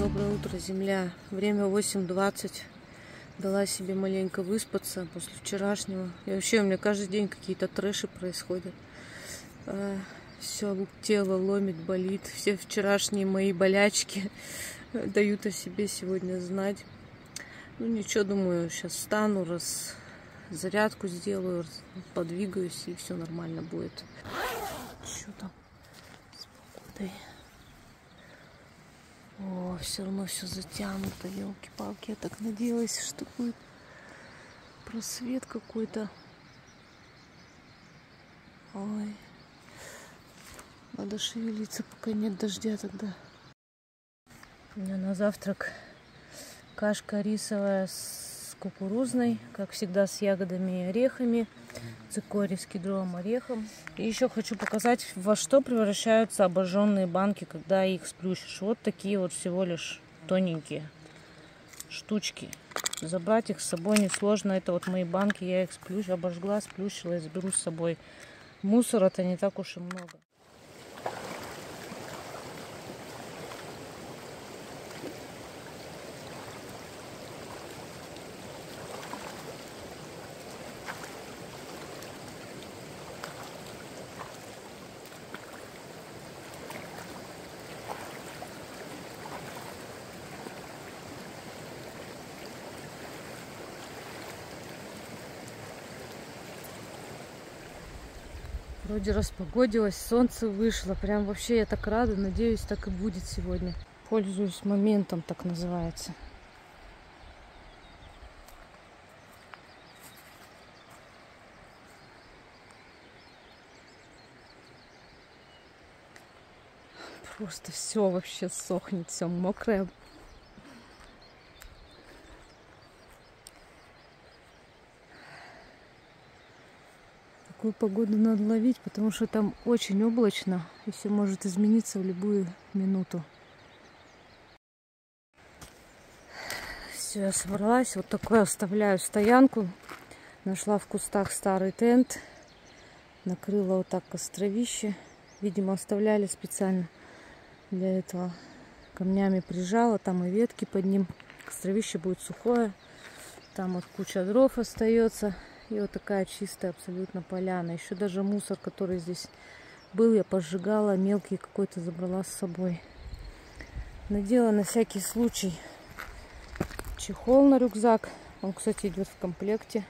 Доброе утро, земля. Время 8:20. Дала себе маленько выспаться после вчерашнего. И вообще у меня каждый день какие-то трэши происходят. Все тело ломит, болит. Все вчерашние мои болячки дают о себе сегодня знать. Ну ничего, думаю, сейчас встану, зарядку сделаю, подвигаюсь, и все нормально будет. Что там с погодой? О, все равно все затянуто, елки-палки. Я так надеялась, что будет просвет какой-то. Ой, надо шевелиться, пока нет дождя тогда. У меня на завтрак кашка рисовая с кукурузной, как всегда, с ягодами и орехами, цикорий с кедровым орехом. И еще хочу показать, во что превращаются обожженные банки, когда их сплющишь. Вот такие вот всего лишь тоненькие штучки. Забрать их с собой несложно. Это вот мои банки, я их обожгла, сплющила и заберу с собой. Мусора-то не так уж и много. Вроде распогодилось, солнце вышло. Прям вообще я так рада. Надеюсь, так и будет сегодня. Пользуюсь моментом, так называется. Просто все вообще сохнет, все мокрое. Такую погоду надо ловить, потому что там очень облачно, и все может измениться в любую минуту. Все, я собралась. Вот такое оставляю стоянку. Нашла в кустах старый тент. Накрыла вот так костровище. Видимо, оставляли специально для этого. Камнями прижала. Там и ветки под ним. Костровище будет сухое. Там вот куча дров остается. И вот такая чистая абсолютно поляна. Еще даже мусор, который здесь был, я пожигала. Мелкий какой-то забрала с собой. Надела на всякий случай чехол на рюкзак. Он, кстати, идет в комплекте.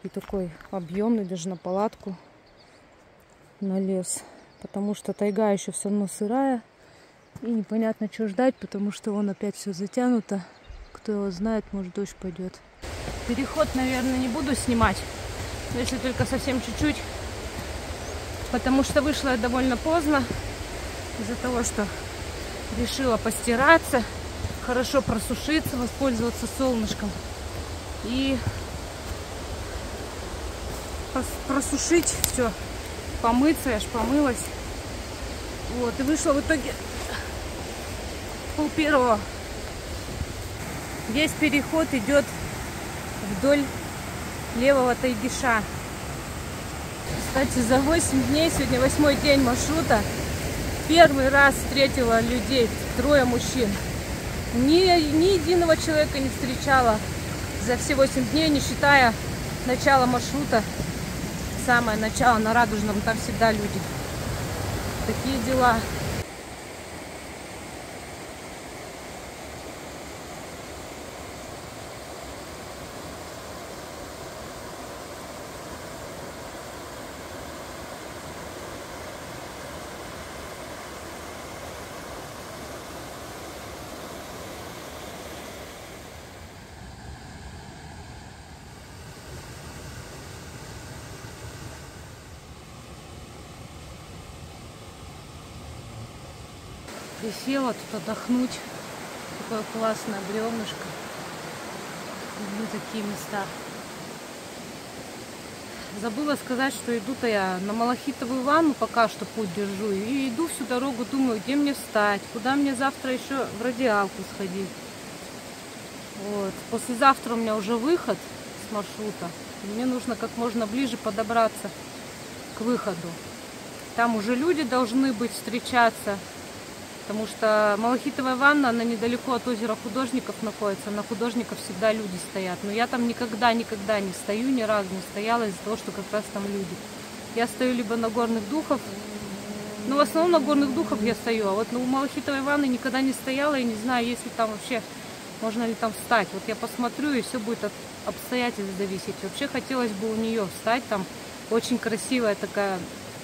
И такой объемный, даже на палатку, на лес. Потому что тайга еще все равно сырая. И непонятно, что ждать, потому что вон опять все затянуто. Кто его знает, может, дождь пойдет. Переход, наверное, не буду снимать, если только совсем чуть-чуть, потому что вышла я довольно поздно, из-за того, что решила постираться, хорошо просушиться, воспользоваться солнышком и просушить все, помыться. Я ж помылась. Вот, и вышла в итоге 12:30. Весь переход идет вдоль левого тайгиша. Кстати, за 8 дней, сегодня 8-й день маршрута, первый раз встретила людей, 3 мужчин. Ни единого человека не встречала за все 8 дней, не считая начала маршрута. Самое начало на Радужном, там всегда люди. Такие дела. Присела тут отдохнуть. Такое классное бревнышко. Люблю такие места. Забыла сказать, что иду-то я на Малахитовую ванну, пока что путь держу. И иду всю дорогу, думаю, где мне встать, куда мне завтра еще в радиалку сходить. Вот. Послезавтра у меня уже выход с маршрута. Мне нужно как можно ближе подобраться к выходу. Там уже люди должны быть, встречаться. Потому что малахитовая ванна, она недалеко от озера Художников находится. На Художников всегда люди стоят. Но я там никогда не стою, ни разу не стояла из-за того, что как раз там люди. Я стою либо на горных духов, ну в основном на горных духов я стою. А вот у малахитовой ванны никогда не стояла и не знаю, есть ли там вообще, можно ли там встать. Вот я посмотрю, и все будет от обстоятельств зависеть. Вообще хотелось бы у нее встать. Там очень красивая такая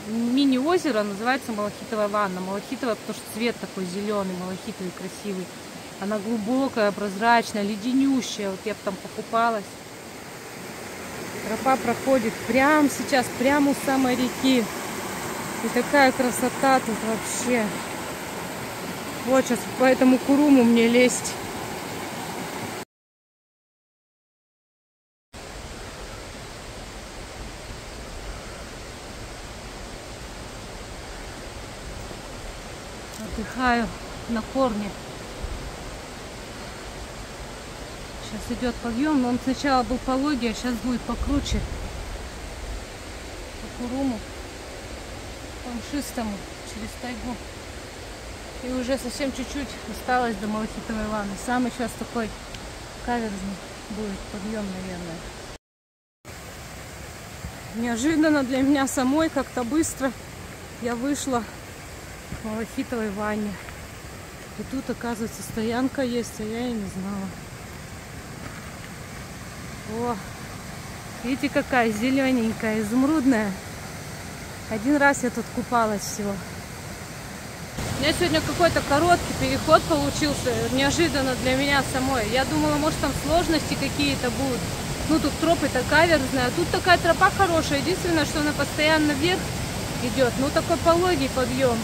мини-озеро, называется Малахитовая ванна. Малахитовая, потому что цвет такой зеленый, малахитовый, красивый. Она глубокая, прозрачная, леденющая. Вот я бы там покупалась. Тропа проходит прямо сейчас, прямо у самой реки. И такая красота тут вообще. Вот сейчас по этому куруму мне лезть. Отдыхаю на корне. Сейчас идет подъем, но он сначала был пологий, а сейчас будет покруче. По куруму, по мшистому, через тайгу. И уже совсем чуть-чуть осталось до малахитовой ванны. Самый сейчас такой каверзный будет подъем, наверное. Неожиданно для меня самой, как-то быстро я вышла к малахитовой ванне. И тут, оказывается, стоянка есть, а я и не знала. О, видите, какая зелененькая, изумрудная. Один раз я тут купалась всего. У меня сегодня какой-то короткий переход получился, неожиданно для меня самой. Я думала, может, там сложности какие-то будут. Ну, тут тропа-то каверзная, а тут такая тропа хорошая. Единственное, что она постоянно вверх идет. Ну, такой пологий подъем.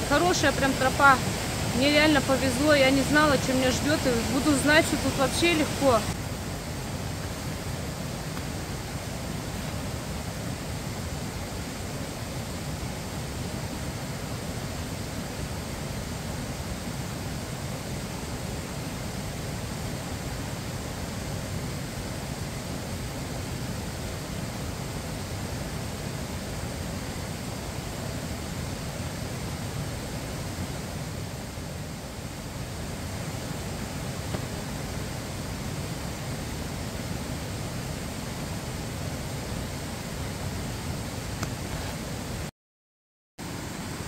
Хорошая прям тропа. Мне реально повезло, я не знала, что меня ждет. И буду знать, что тут вообще легко.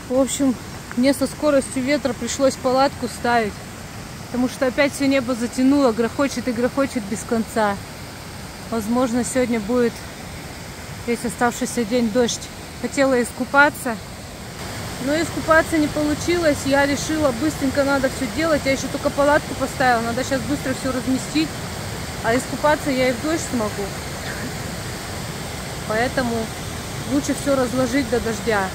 В общем, мне со скоростью ветра пришлось палатку ставить, потому что опять все небо затянуло, грохочет и грохочет без конца. Возможно, сегодня будет весь оставшийся день дождь. Хотела искупаться, но искупаться не получилось. Я решила, быстренько надо все делать. Я еще только палатку поставила, надо сейчас быстро все разместить. А искупаться я и в дождь смогу. Поэтому лучше все разложить до дождя.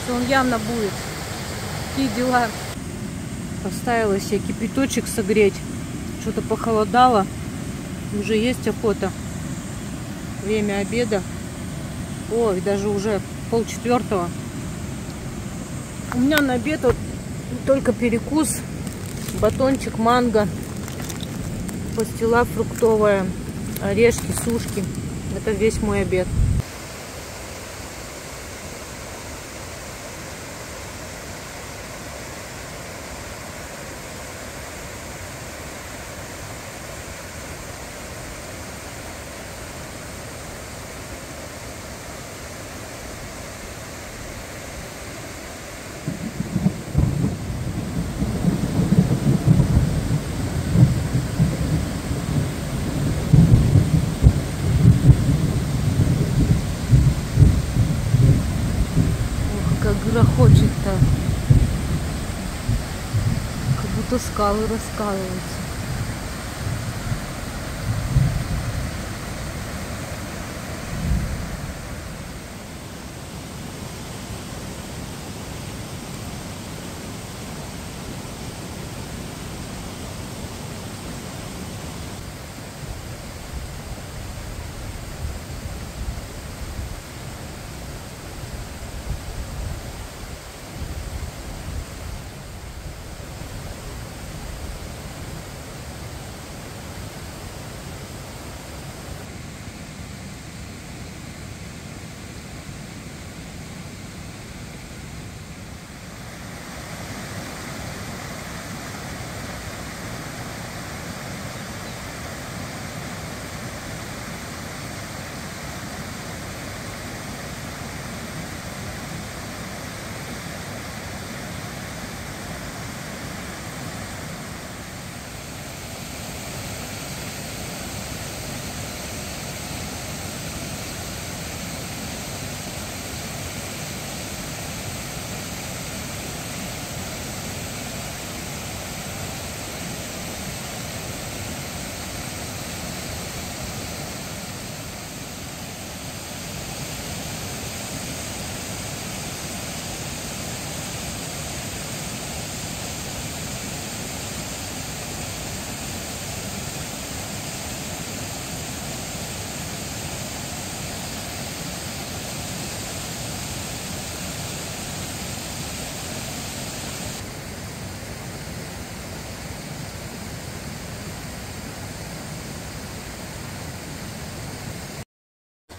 Он явно будет. Такие дела. Поставила себе кипяточек согреть. Что-то похолодало. Уже есть охота. Время обеда. Ой, даже уже 3:30. У меня на обед вот только перекус. Батончик манго. Пастила фруктовая. Орешки, сушки. Это весь мой обед. Грохочет-то, как будто скалы раскалываются.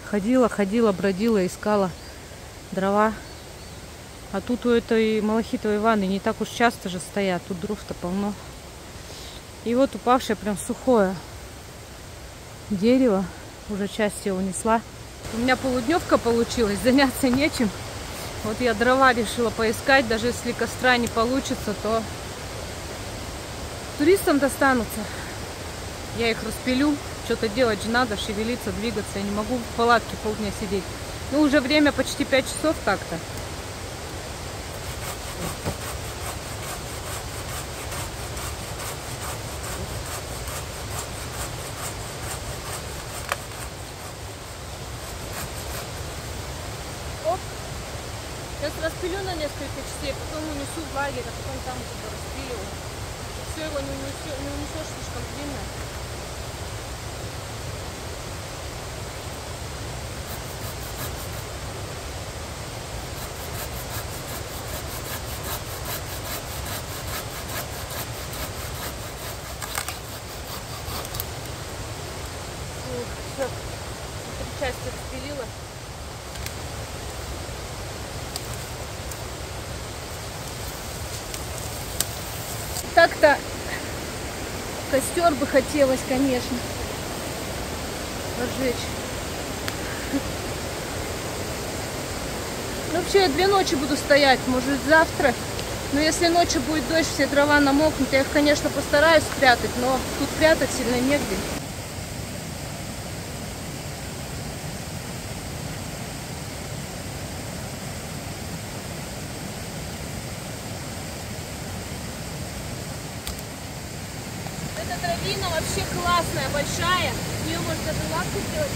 Ходила, бродила, искала дрова. А тут у этой малахитовой ванны не так уж часто же стоят. Тут дров-то полно. И вот упавшее прям сухое дерево. Уже часть его унесла. У меня полудневка получилась, заняться нечем. Вот я дрова решила поискать. Даже если костра не получится, то туристам достанутся. Я их распилю. Что-то делать же надо, шевелиться, двигаться. Я не могу в палатке полдня сидеть. Ну, уже время почти 5 часов так-то. Оп. Сейчас распилю на несколько частей, потом унесу в лагерь, а потом там уже распиливаю. Все его не унесешь, слишком длинно. Все, 3 части распилила. Так-то костер бы хотелось, конечно, разжечь. Вообще я 2 ночи буду стоять, может завтра. Но если ночью будет дождь, все дрова намокнут, я их, конечно, постараюсь спрятать, но тут прятать сильно негде. Эта травина вообще классная, большая. Ее можно даже лапку сделать.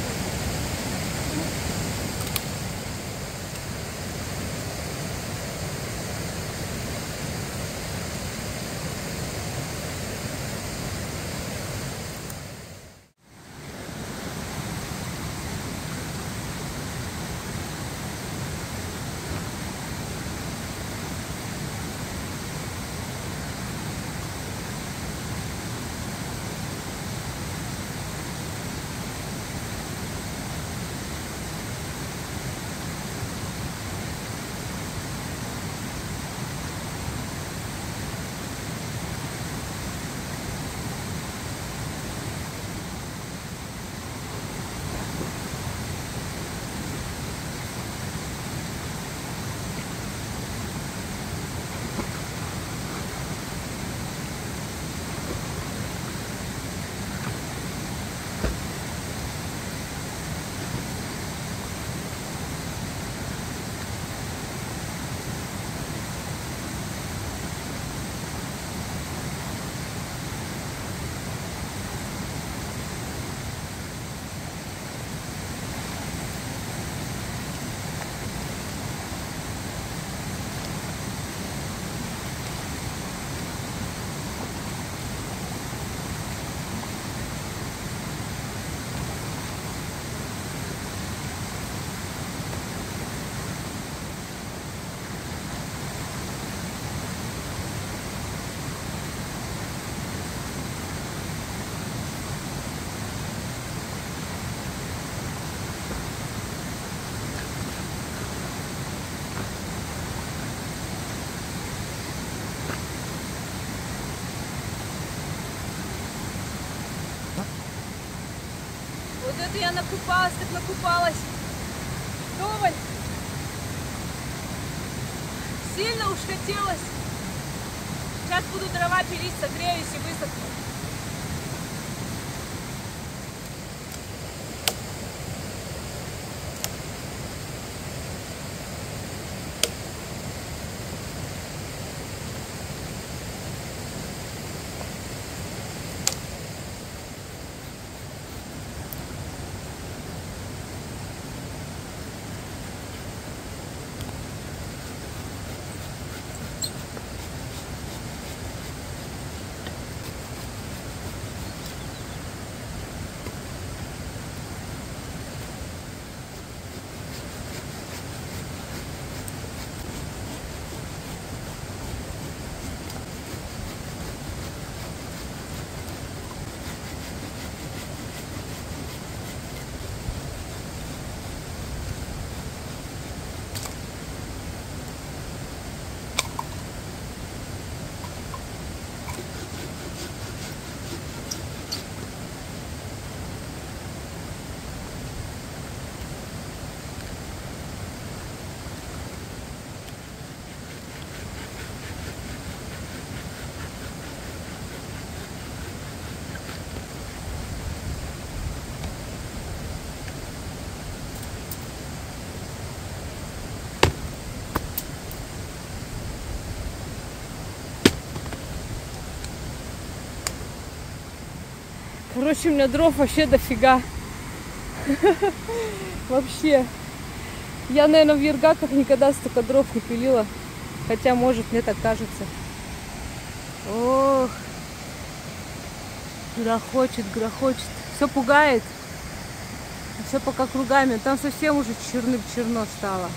Вот это я накупалась, так накупалась. Вдоволь. Сильно уж хотелось. Сейчас буду дрова пилить, согреюсь и высохну. Короче, у меня дров вообще дофига. Вообще. Я, наверное, в Ергаках никогда столько дров не пилила. Хотя, может, мне так кажется. Ох. Грохочет, грохочет. Все пугает. Все пока кругами. Там совсем уже черно стало.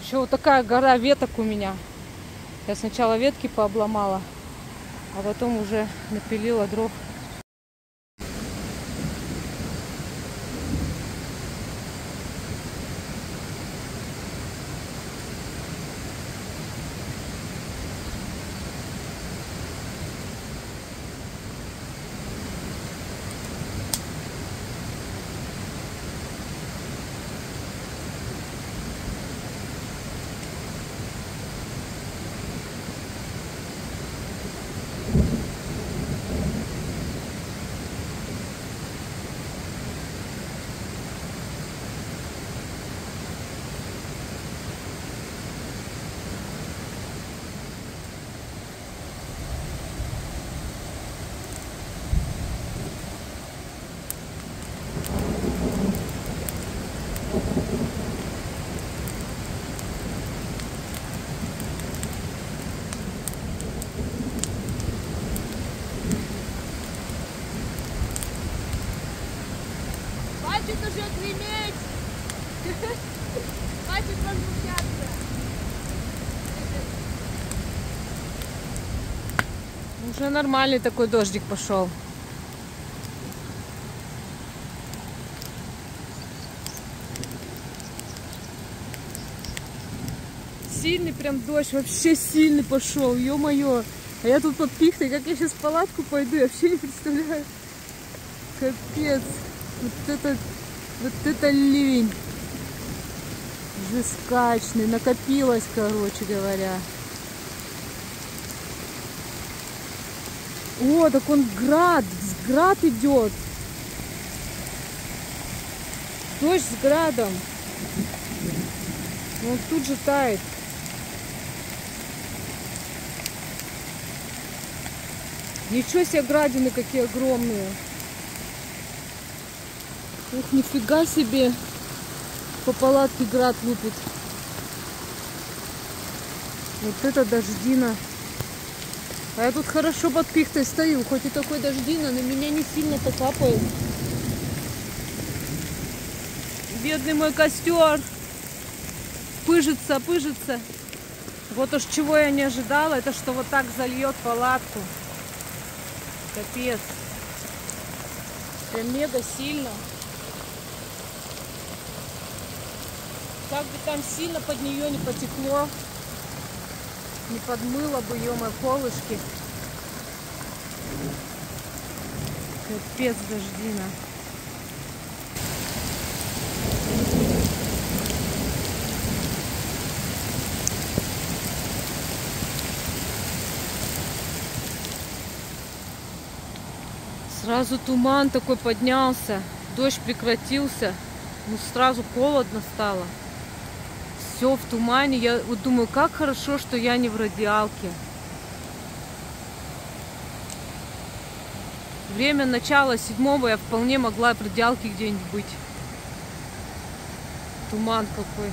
Еще вот такая гора веток у меня. Я сначала ветки пообломала, а потом уже напилила дров. Хватит уже греметь! Хватит возмущаться! Уже нормальный такой дождик пошел. Сильный прям дождь, вообще сильный пошел, ё-моё. А я тут под пихтой, как я сейчас в палатку пойду, я вообще не представляю. Капец. Вот это ливень. Жескачный, накопилось, короче говоря. О, так он град идет. Дождь с градом. Он тут же тает. Ничего себе, градины какие огромные. Ух, нифига себе. По палатке град лупит. Вот это дождина. А я тут хорошо под пихтой стою. Хоть и такой дождина, на меня не сильно-то капает. Бедный мой костер. Пыжится, пыжится. Вот уж чего я не ожидала, это что вот так зальет палатку. Капец. Прям мега сильно. Как бы там сильно под нее не потекло, не подмыло бы ее мои колышки. Капец дождина. Сразу туман такой поднялся, дождь прекратился, ну сразу холодно стало. Все в тумане. Я вот думаю, как хорошо, что я не в радиалке. Время начала 7-го, я вполне могла в радиалке где-нибудь быть. Туман какой.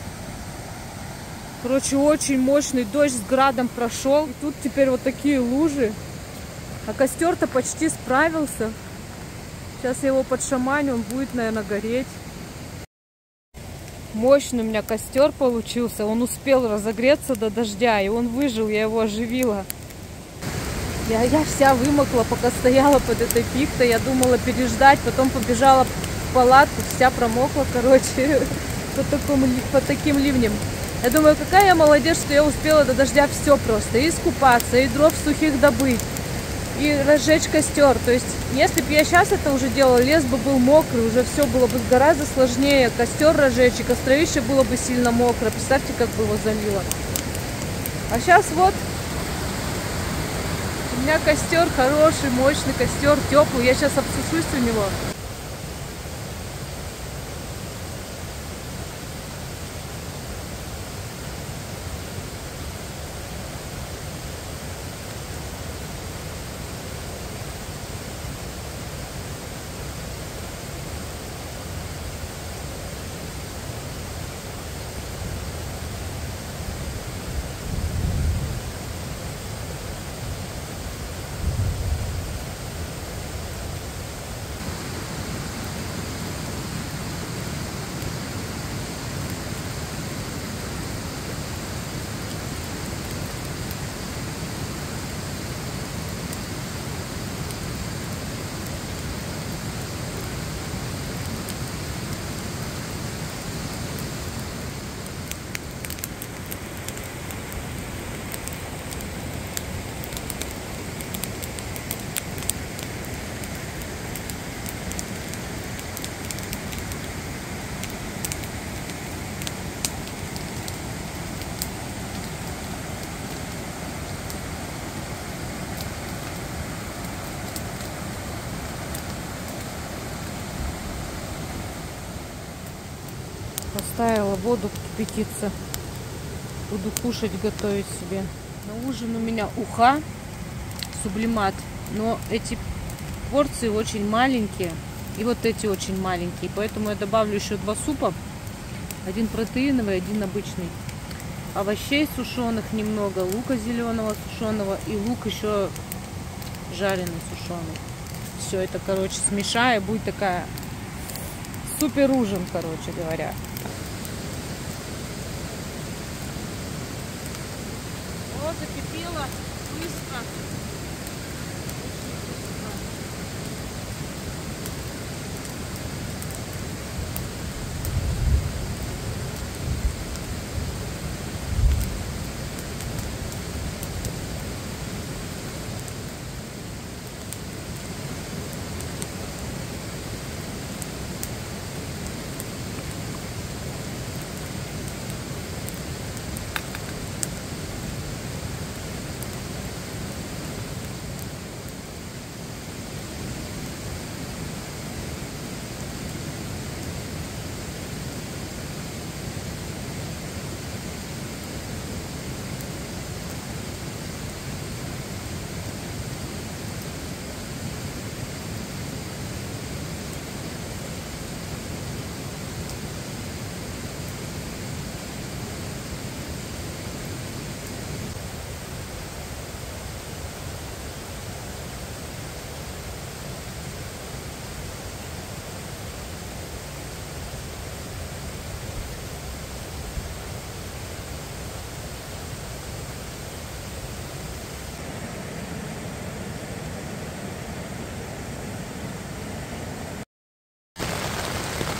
Короче, очень мощный дождь с градом прошел. И тут теперь вот такие лужи. А костер-то почти справился. Сейчас я его подшаманю, он будет, наверное, гореть. Мощный у меня костер получился. Он успел разогреться до дождя, и он выжил, я его оживила. Я вся вымокла, пока стояла под этой пихтой. Я думала переждать, потом побежала в палатку, вся промокла, короче, под таким ливнем. Я думаю, какая я молодец, что я успела до дождя все просто. И искупаться, и дров сухих добыть, и разжечь костер. То есть, если бы я сейчас это уже делала, лес бы был мокрый, уже все было бы гораздо сложнее. Костер разжечь, и костровище было бы сильно мокро. Представьте, как бы его залило. А сейчас вот у меня костер хороший, мощный костер, теплый. Я сейчас обсушусь у него. Поставила воду кипятиться. Буду кушать, готовить себе. На ужин у меня уха, сублимат. Но эти порции очень маленькие. И вот эти очень маленькие. Поэтому я добавлю еще 2 супа. Один протеиновый, один обычный. Овощей сушеных немного. Лука зеленого сушеного. И лук еще жареный сушеный. Все это, короче, смешаю. Будет такая супер ужин, короче говоря. Вот, закипело быстро.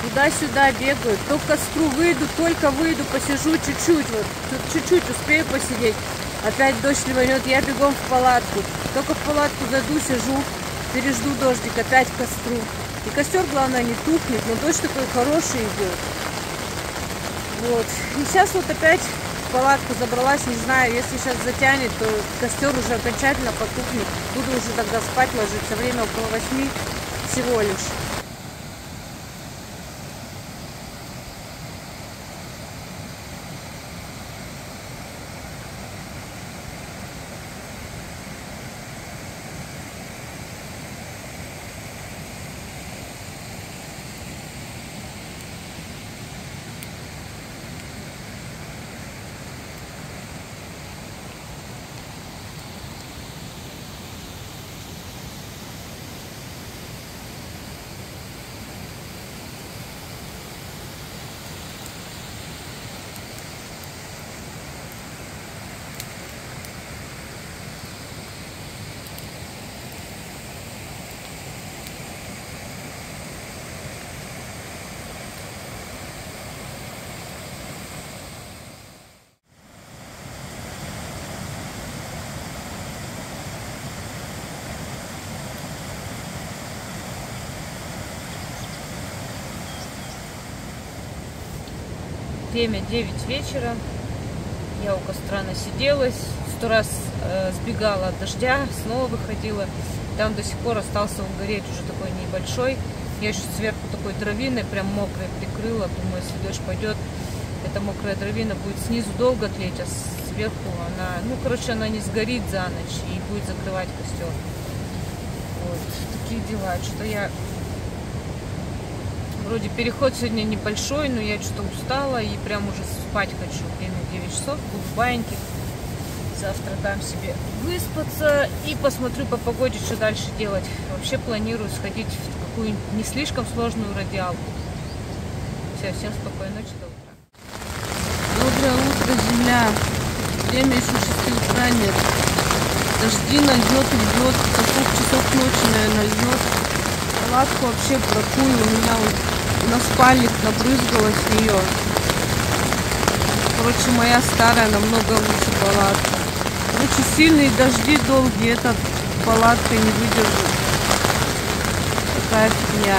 Туда-сюда бегаю, то к костру выйду, только выйду, посижу чуть-чуть, вот чуть-чуть успею посидеть. Опять дождь ливанет, я бегом в палатку. Только в палатку зайду, сижу, пережду дождик, опять к костру. И костер, главное, не тухнет, но дождь такой хороший идет. Вот. И сейчас вот опять в палатку забралась, не знаю, если сейчас затянет, то костер уже окончательно потухнет. Буду уже тогда спать ложиться, время около 8 всего лишь. Время 9 вечера. Я у костра насиделась. 100 раз сбегала от дождя, снова выходила. Там до сих пор остался он гореть, уже такой небольшой. Я еще сверху такой дровиной, прям мокрой, прикрыла. Думаю, если дождь пойдет, эта мокрая дровина будет снизу долго тлеть, а сверху она, ну, короче, она не сгорит за ночь и будет закрывать костер. Вот, такие дела. Что-то я... Вроде переход сегодня небольшой, но я что-то устала и прям уже спать хочу. Время 9 часов, буду в баньке. Завтра дам себе выспаться и посмотрю по погоде, что дальше делать. Вообще планирую сходить в какую-нибудь не слишком сложную радиалку. Все, всем спокойной ночи, до утра. Доброе утро, земля. Время еще 6 утра нет. Дожди нальет и льет. Часов ночи, наверное, льет. Палатку вообще бракую. У меня вот на спальник набрызгалась в нее. Короче, моя старая намного лучше палатка. Короче, сильные дожди долгие, эта палатка не выдержит. Такая фигня.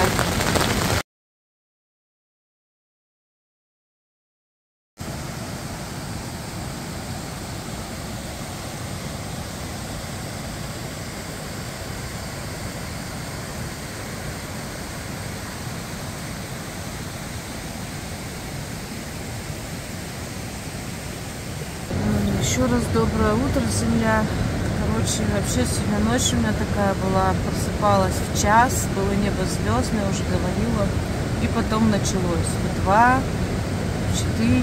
Еще раз доброе утро, земля. Короче, вообще сегодня ночь у меня такая была. Просыпалась в час, было небо звездное, уже говорила. И потом началось в 2, в 4,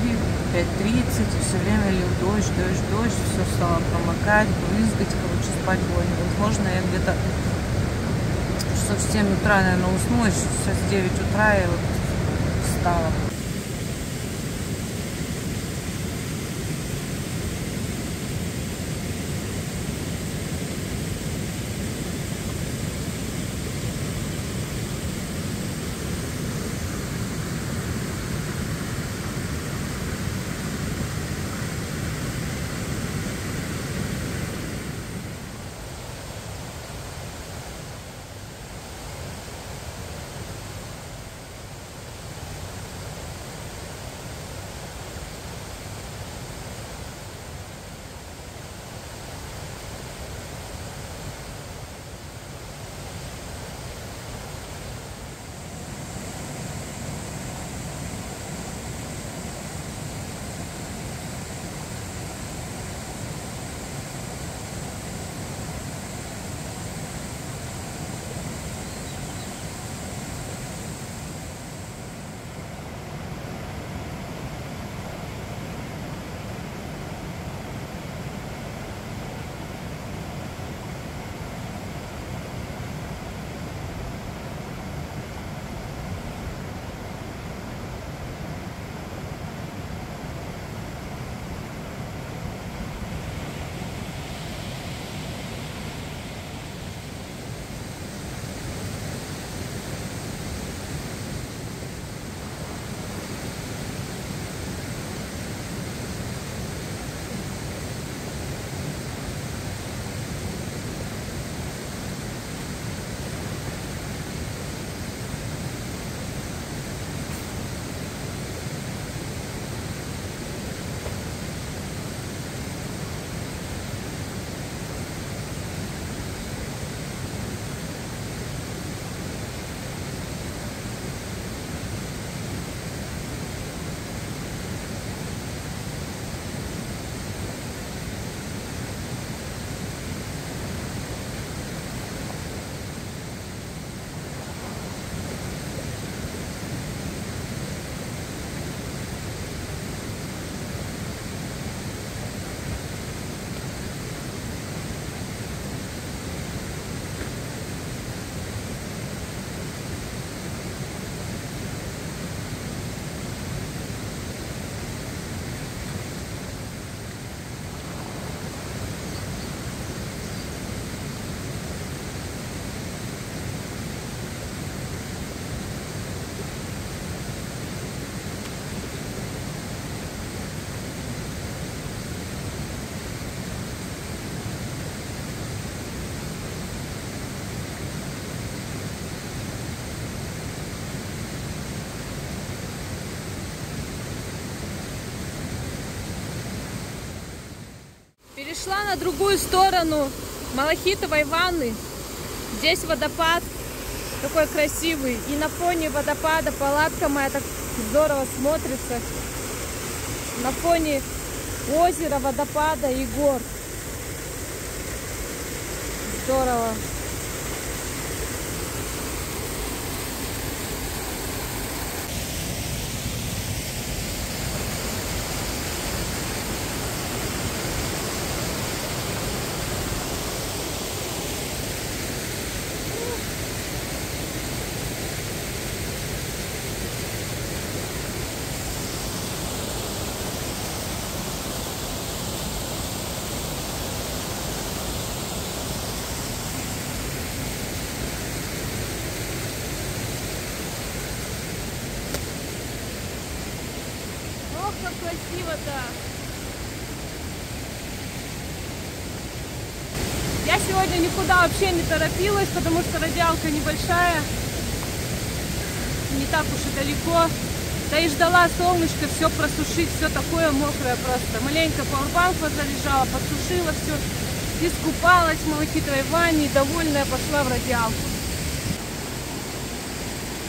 5:30. И все время лил дождь, все стало промокать, брызгать. Короче, спать было невозможно. Я где-то часов в 7 утра, наверное, уснула. Сейчас 9 утра я вот встала. Перешла на другую сторону Малахитовой ванны. Здесь водопад такой красивый. И на фоне водопада палатка моя так здорово смотрится. На фоне озера, водопада и гор. Здорово. Ох, как красиво-то! Я сегодня никуда вообще не торопилась, потому что радиалка небольшая, не так уж и далеко. Да и ждала солнышко, все просушить, все такое мокрое просто. Маленько пауэрбанк заряжала, подсушила все, искупалась в малахитовой ванне и довольная пошла в радиалку.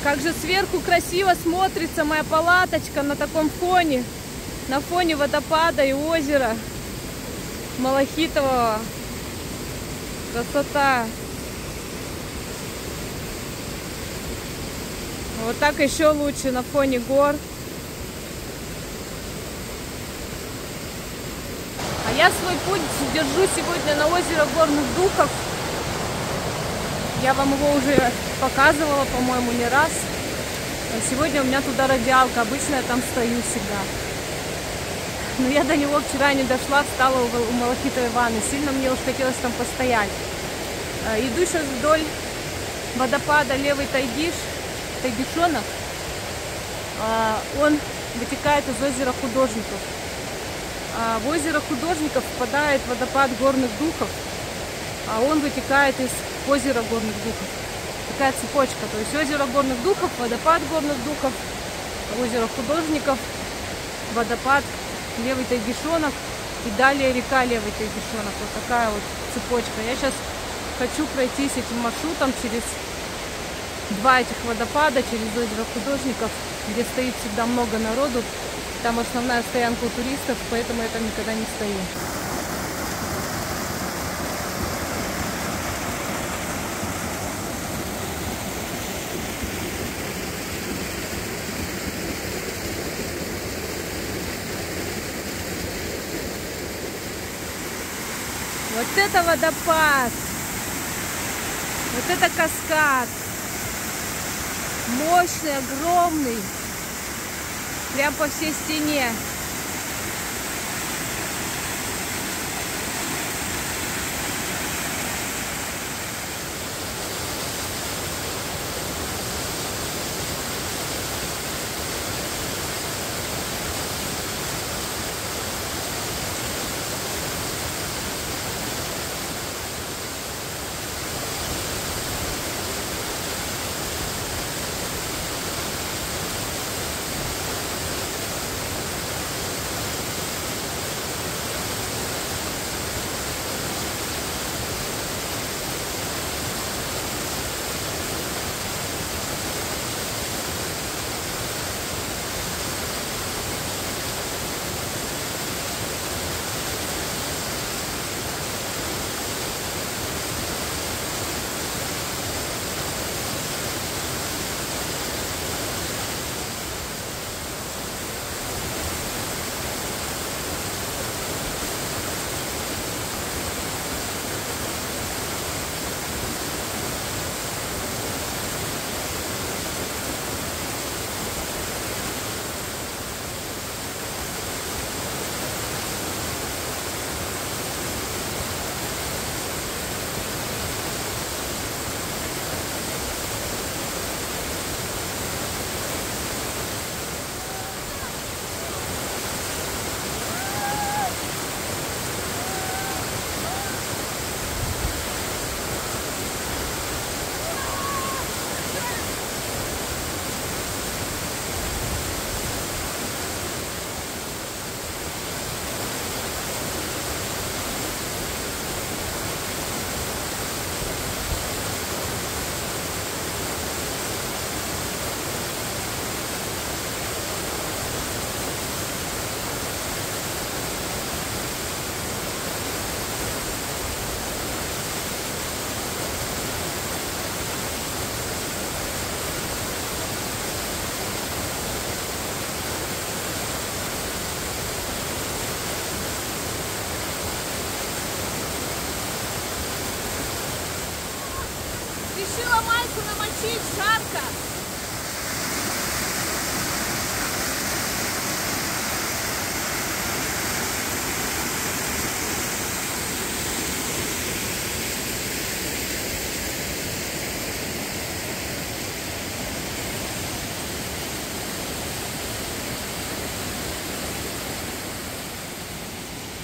Как же сверху красиво смотрится моя палаточка на таком фоне, на фоне водопада и озера. малахитового. Красота. Вот так еще лучше на фоне гор. А я свой путь держу сегодня на озеро Горных Духов. Я вам его уже показывала, по-моему, не раз. А сегодня у меня туда радиалка. Обычно я там стою всегда. Но я до него вчера не дошла, встала у Малахитовой ванны. Сильно мне уж хотелось там постоять. Иду сейчас вдоль водопада Левый Тайгишонок. Он вытекает из озера Художников. В озеро Художников впадает водопад Горных Духов, а он вытекает из озера Горных Духов. Такая цепочка. То есть озеро Горных Духов, водопад Горных Духов, озеро Художников, водопад Левый Тайгишонок и далее река Левый Тайгишонок. Вот такая вот цепочка. Я сейчас хочу пройтись этим маршрутом через два этих водопада, через озеро Художников, где стоит всегда много народу. Там основная стоянка у туристов, поэтому я там никогда не стою. Вот это водопад! Вот это каскад! Мощный, огромный! Прям по всей стене. Решила майку намочить, жарко.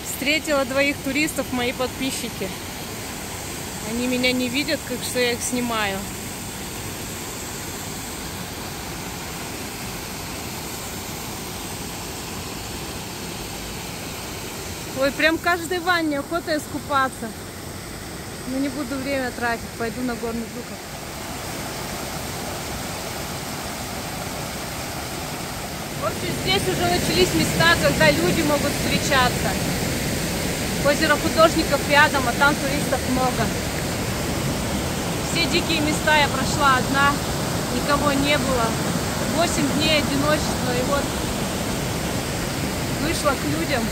Встретила двоих туристов, мои подписчики. Они меня не видят, как что я их снимаю. Ой, прям каждой ванне охота искупаться. Но не буду время тратить, пойду на Горных Духов. В общем, здесь уже начались места, когда люди могут встречаться. Озеро Художников рядом, а там туристов много. Все дикие места я прошла одна, никого не было. 8 дней одиночества, и вот вышла к людям.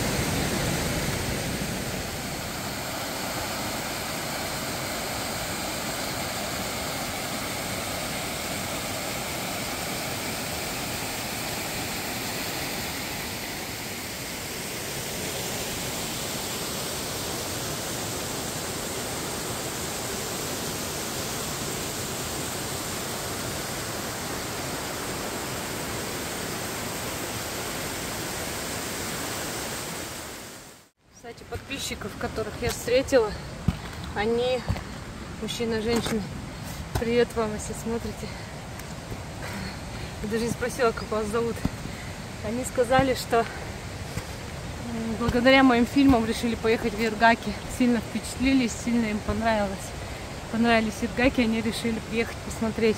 Кстати, подписчиков, которых я встретила, они, мужчина, женщина, привет вам, если смотрите. Я даже не спросила, как вас зовут. Они сказали, что благодаря моим фильмам решили поехать в Иргаки. Сильно впечатлились, сильно им понравилось. Понравились Иргаки, они решили приехать посмотреть.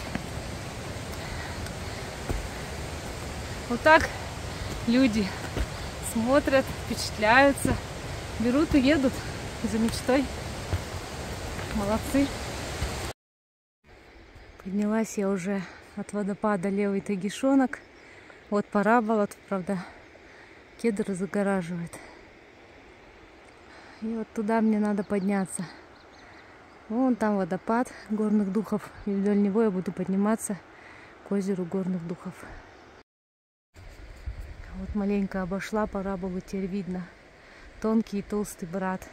Вот так люди смотрят, впечатляются. Берут и едут за мечтой. Молодцы. Поднялась я уже от водопада Левый Тагишонок. Вот парабола, правда, кедр загораживает. И вот туда мне надо подняться. Вон там водопад горных духов. И вдоль него я буду подниматься к озеру горных духов. Вот маленько обошла параболу, теперь видно. Тонкий и толстый брат.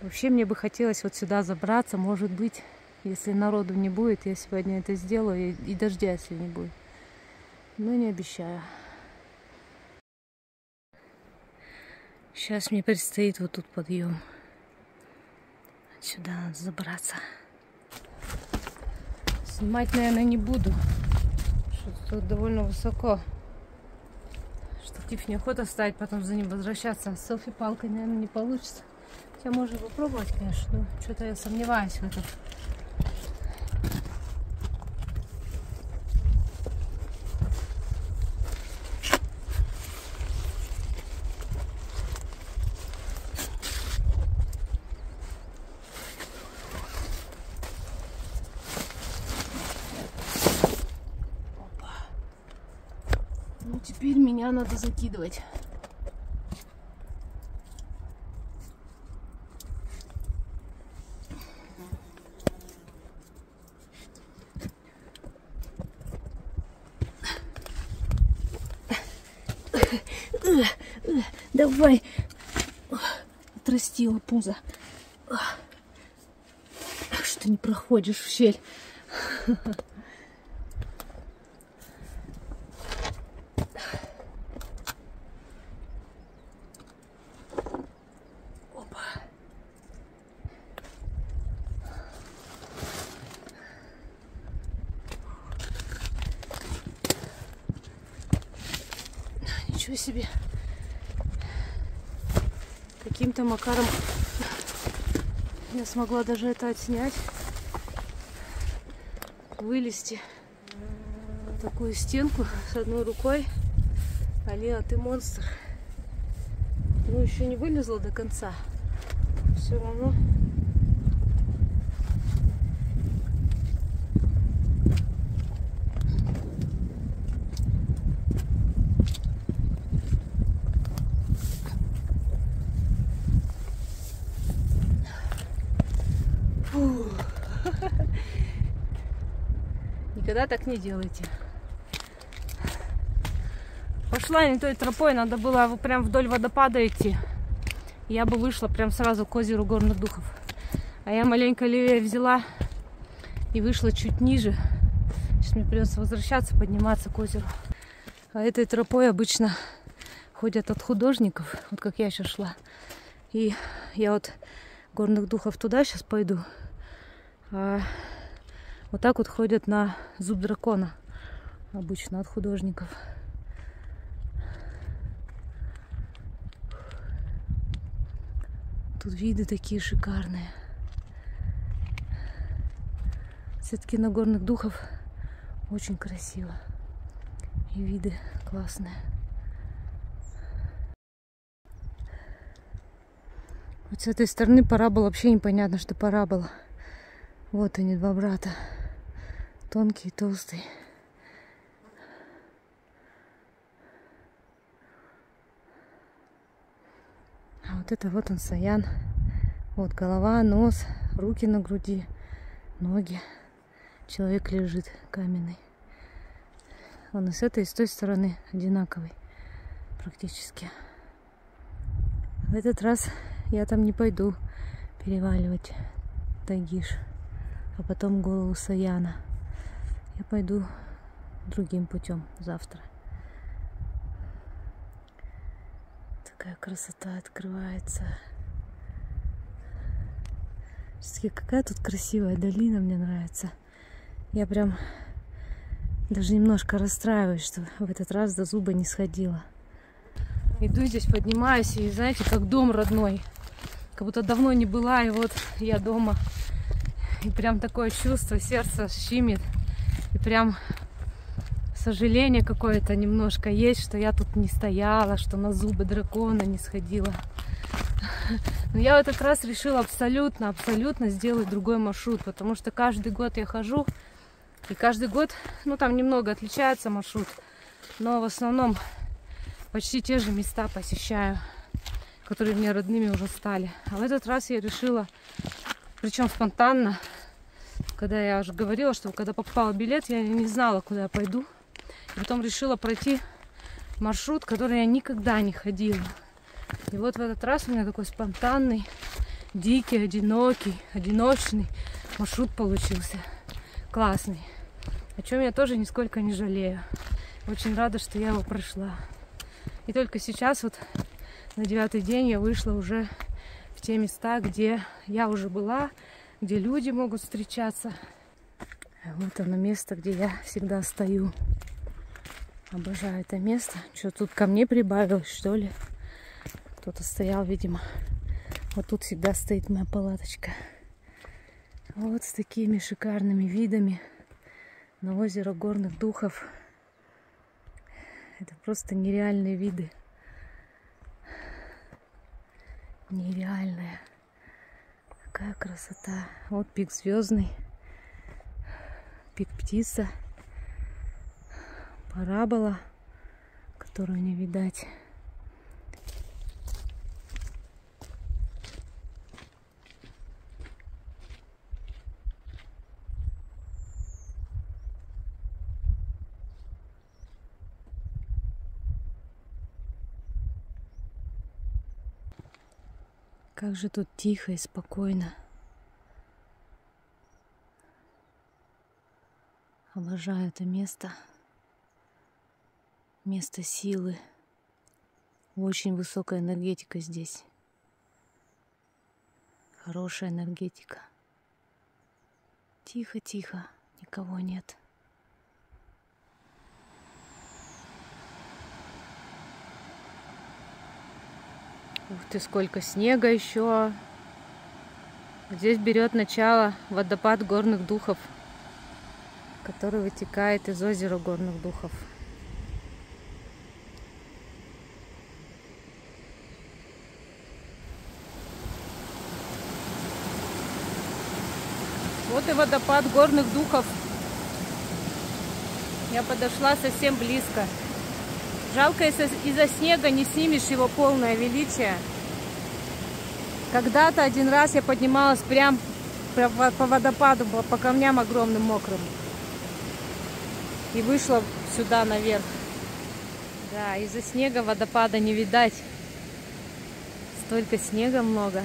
Вообще мне бы хотелось вот сюда забраться. Может быть, если народу не будет, я сегодня это сделаю. И дождя, если не будет. Но не обещаю. Сейчас мне предстоит вот тут подъем. Сюда надо забраться. Снимать, наверное, не буду. Что-то тут довольно высоко. Штатив неохота ставить, потом за ним возвращаться. А с селфи-палкой, наверное, не получится. Хотя можно попробовать, конечно, но что-то я сомневаюсь в этом. Ну, теперь меня надо закидывать. Давай. Отрастила пузо. Что не проходишь в щель. Ничего себе. Каким-то макаром я смогла даже это отснять. Вылезти такую стенку с одной рукой. Алина, ты монстр. Ну, еще не вылезла до конца. Все равно. Никогда так не делайте. Пошла не той тропой, надо было прям вдоль водопада идти. Я бы вышла прям сразу к озеру горных духов. А я маленько левее взяла и вышла чуть ниже. Сейчас мне придется возвращаться, подниматься к озеру. А этой тропой обычно ходят от художников, вот как я сейчас шла. И я вот горных духов туда сейчас пойду. А вот так вот ходят на зуб дракона обычно от художников. Тут виды такие шикарные. Все-таки на горных духов очень красиво. И виды классные. Вот с этой стороны парабола вообще непонятно, что парабола. Вот они, два брата. Тонкий и толстый. А вот это вот он Саян. Вот голова, нос, руки на груди, ноги. Человек лежит каменный. Он и с этой, и с той стороны одинаковый практически. В этот раз я там не пойду переваливать Тагиш, а потом голову Саяна. Я пойду другим путем завтра. Такая красота открывается. Все-таки какая тут красивая долина, мне нравится. Я прям даже немножко расстраиваюсь, что в этот раз до зуба не сходила. Иду здесь, поднимаюсь, и знаете, как дом родной. Как будто давно не была, и вот я дома. И прям такое чувство, сердце щемит. И прям сожаление какое-то немножко есть, что я тут не стояла, что на зубы дракона не сходила. Но я в этот раз решила абсолютно сделать другой маршрут, потому что каждый год я хожу, и каждый год, ну там немного отличается маршрут, но в основном почти те же места посещаю, которые мне родными уже стали. А в этот раз я решила, причем спонтанно, когда я уже говорила, что когда покупала билет, я не знала, куда я пойду. И потом решила пройти маршрут, который я никогда не ходила. И вот в этот раз у меня такой спонтанный, дикий, одиночный маршрут получился. Классный. О чем я тоже нисколько не жалею. Очень рада, что я его прошла. И только сейчас, вот на 9-й день, я вышла уже в те места, где я уже была, где люди могут встречаться. Вот оно место, где я всегда стою. Обожаю это место. Что, тут ко мне прибавилось, что ли? Кто-то стоял, видимо. Вот тут всегда стоит моя палаточка. Вот с такими шикарными видами на озеро горных духов. Это просто нереальные виды. Нереальная. Какая красота. Вот пик Звездный. Пик Птица. Парабола, которую не видать. Как же тут тихо и спокойно. Обожаю это место. Место силы. Очень высокая энергетика здесь. Хорошая энергетика. Тихо-тихо. Никого нет. Ух ты, сколько снега еще. Здесь берет начало водопад горных духов, который вытекает из озера горных духов. Вот и водопад горных духов. Я подошла совсем близко. Жалко, из-за снега не снимешь его полное величие. Когда-то один раз я поднималась прям по водопаду, по камням огромным мокрым. И вышла сюда наверх. Да, из-за снега водопада не видать. Столько снега много.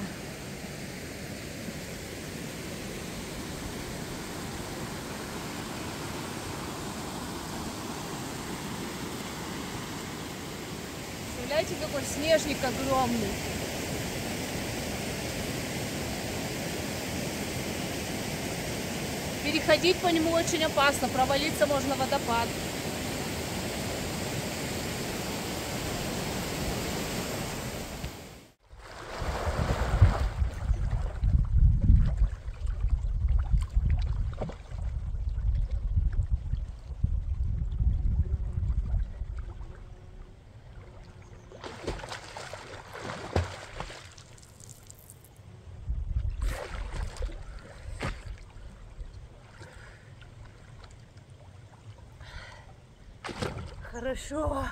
Представляете, какой снежник огромный. Переходить по нему очень опасно, провалиться можно в водопад. хорошо.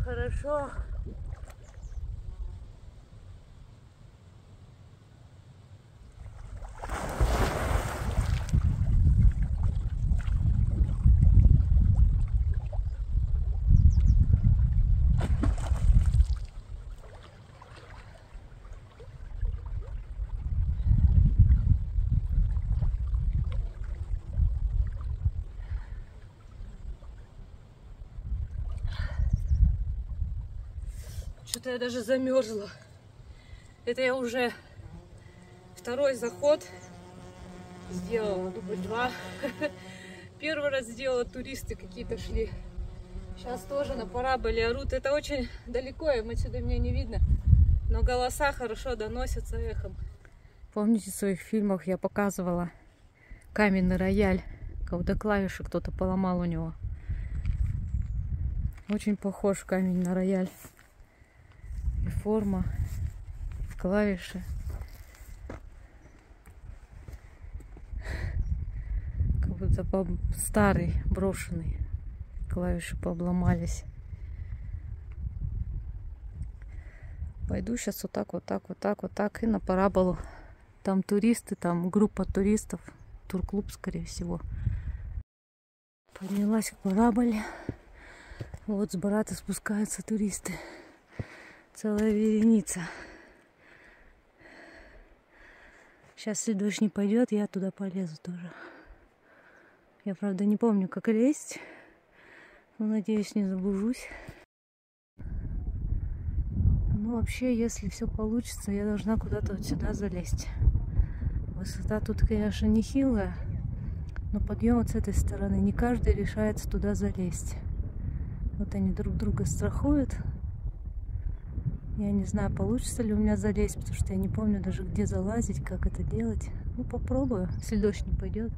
Хорошо. Что-то я даже замерзла. Это я уже второй заход сделала, дубль 2. Первый раз сделала, туристы какие-то шли. Сейчас тоже на параболе орут. Это очень далеко, им отсюда меня не видно. Но голоса хорошо доносятся эхом. Помните, в своих фильмах я показывала каменный рояль, когда клавиши кто-то поломал у него. Очень похож камень на рояль. И форма, клавиши. Как будто старый, брошенный. Клавиши пообломались. Пойду сейчас вот так, вот так, вот так, вот так и на параболу. Там туристы, там группа туристов. Турклуб, скорее всего. Поднялась к параболе. Вот с Барата спускаются туристы. Целая вереница. Сейчас, если дождь не пойдет, я туда полезу тоже. Я, правда, не помню, как лезть. Но, надеюсь, не заблужусь. Ну, вообще, если все получится, я должна куда-то вот сюда залезть. Высота тут, конечно, нехилая. Но подъем вот с этой стороны. Не каждый решается туда залезть. Вот они друг друга страхуют. Я не знаю, получится ли у меня залезть, потому что я не помню даже, где залазить, как это делать. Ну, попробую, если дождь не пойдет.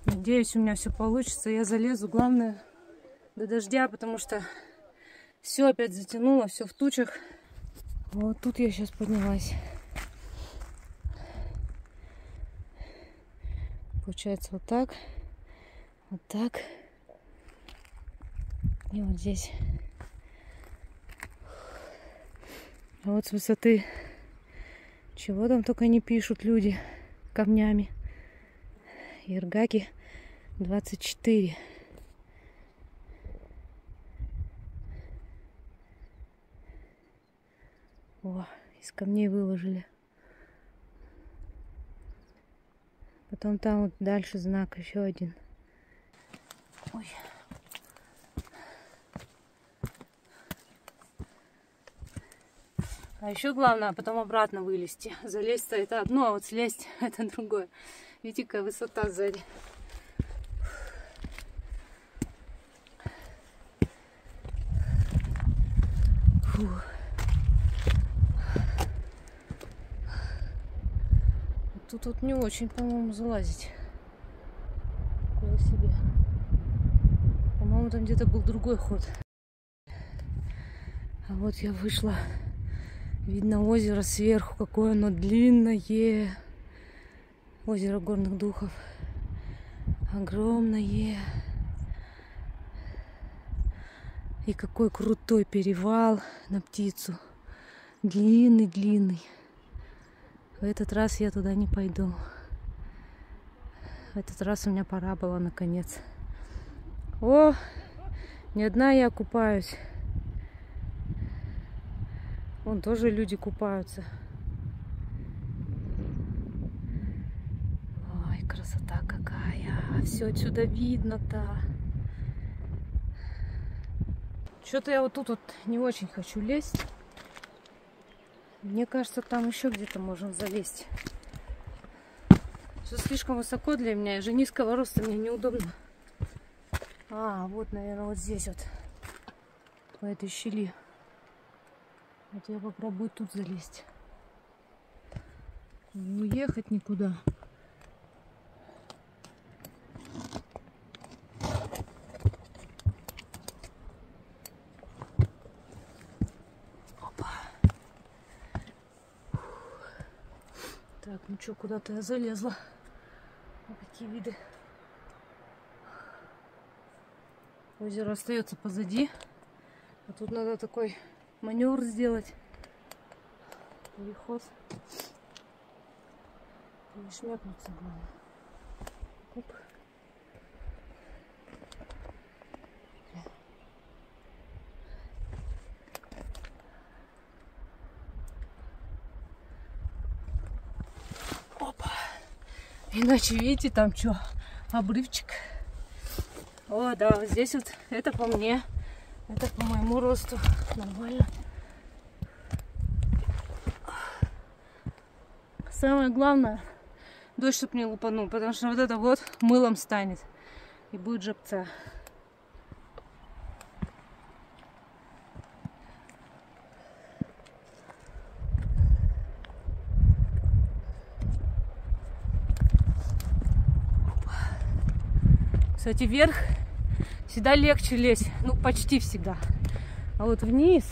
Надеюсь, у меня все получится. Я залезу, главное, до дождя, потому что все опять затянуло, все в тучах. Вот тут я сейчас поднялась. Получается вот так, вот так. И вот здесь. А вот с высоты, чего там только не пишут люди камнями. Иргаки 24. О, из камней выложили. Потом там вот дальше знак еще один. Ой. А еще главное потом обратно вылезти. Залезть-то это одно, а вот слезть это другое. Видите, какая высота сзади. Фу. Тут вот не очень, по-моему, залазить. Такое себе. По-моему, там где-то был другой ход. А вот я вышла. Видно озеро сверху, какое оно длинное. Озеро горных духов. Огромное. И какой крутой перевал на Птицу. Длинный. В этот раз я туда не пойду. В этот раз у меня пора была наконец. О, не одна я купаюсь. Вон тоже люди купаются. Ой, красота какая. Все отсюда видно-то. Что-то я вот тут вот не очень хочу лезть. Мне кажется, там еще где-то можно залезть. Все слишком высоко для меня. Я же низкого роста, мне неудобно. А, вот, наверное, вот здесь вот. По этой щели. Вот я попробую тут залезть. Не уехать никуда. Опа. Так, ну что, куда-то я залезла. Вот какие виды. Озеро остается позади. А тут надо такой маневр сделать. Переход. Не шмякнуться главное. Оп. Опа. Иначе, видите, там что? Обрывчик. О, да, вот здесь вот это по мне. Это по моему росту. Нормально. Самое главное, дождь чтоб не лупанул, потому что вот это вот мылом станет. И будет жопца. Кстати, вверх всегда легче лезть. Ну, почти всегда. А вот вниз...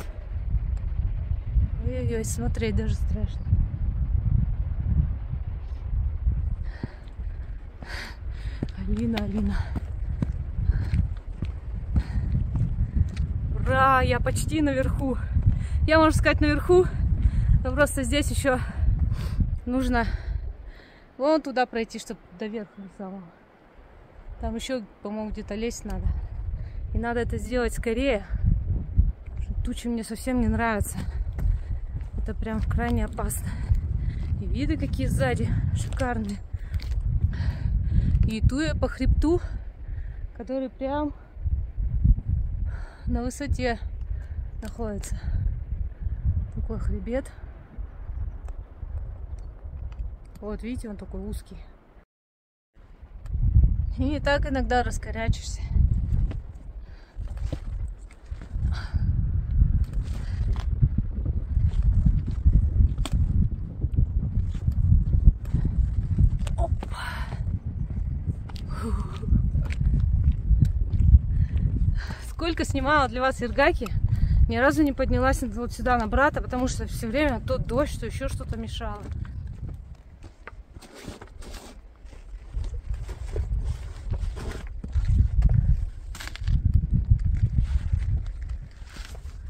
Ой-ой-ой, смотреть даже страшно. Алина. Ура, я почти наверху. Я, можно сказать, наверху. Но просто здесь еще нужно вон туда пройти, чтобы до верха до самого. Там еще, по-моему, где-то лезть надо. И надо это сделать скорее. Тучи мне совсем не нравятся. Это прям крайне опасно. И виды какие сзади шикарные. И иду я по хребту, который прям на высоте находится. Такой хребет. Вот, видите, он такой узкий. И так иногда раскорячишься. Сколько снимала для вас Иргаки, ни разу не поднялась вот сюда на брата, потому что все время то дождь, то еще что-то мешало.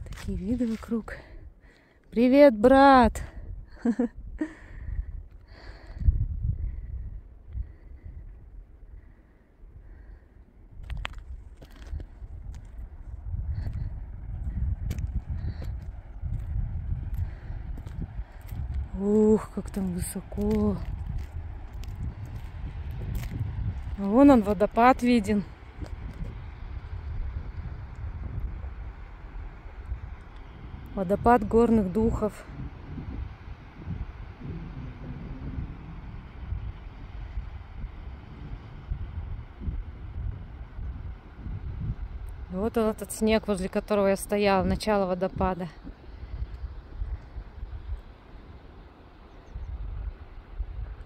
Такие виды вокруг. Привет, брат! Ух, как там высоко. А вон он, водопад виден. Водопад горных духов. Вот он, этот снег, возле которого я стояла, начало водопада.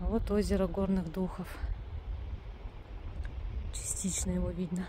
А вот озеро горных духов. Частично его видно.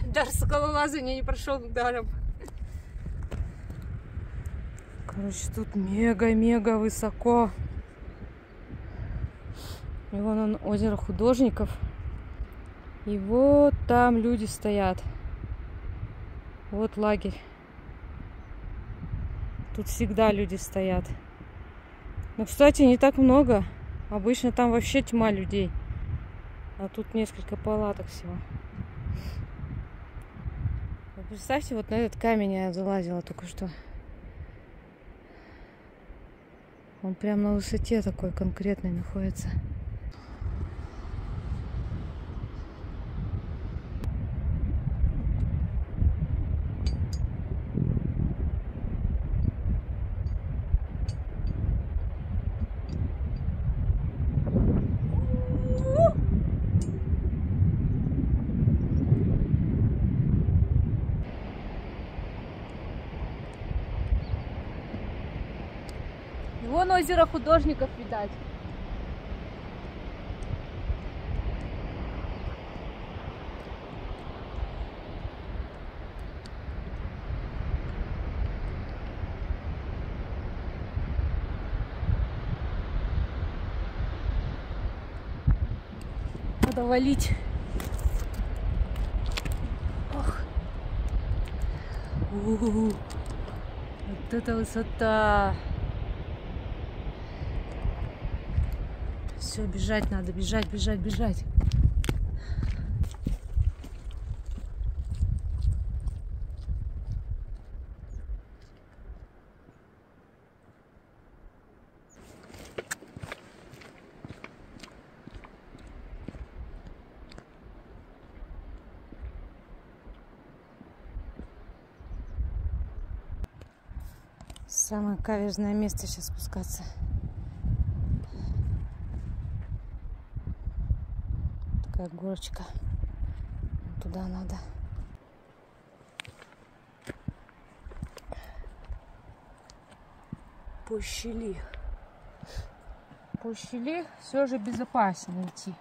Даже скалолазание не прошел ударом. Короче, тут мега-мега высоко. И вон он, озеро художников. И вот там люди стоят. Вот лагерь. Тут всегда люди стоят. Но, кстати, не так много. Обычно там вообще тьма людей. А тут несколько палаток всего. Вы представьте, вот на этот камень я залазила только что. Он прям на высоте такой конкретной находится. И вон озеро художников видать. Надо валить. Ох. Вот это высота. Все, бежать надо, бежать, бежать, бежать. Самое каверзное место сейчас спускаться. Такая горочка. Туда надо. По щели. По щели все же безопаснее идти.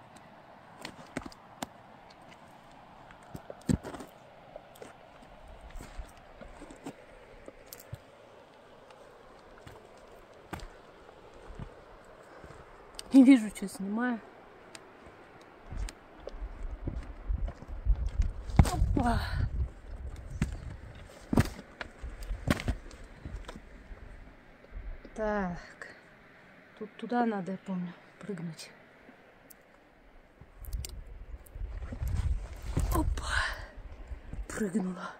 Не вижу, что снимаю. Опа. Так. Тут туда надо, я помню, прыгнуть. Опа. Прыгнула.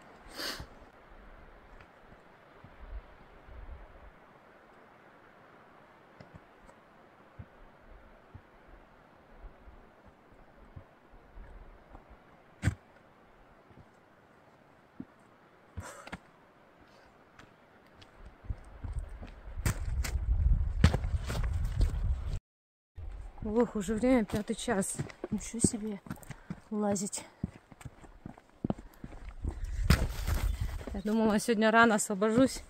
Ох, уже время 5 час. Ничего себе лазить. Я думала, сегодня рано освобожусь.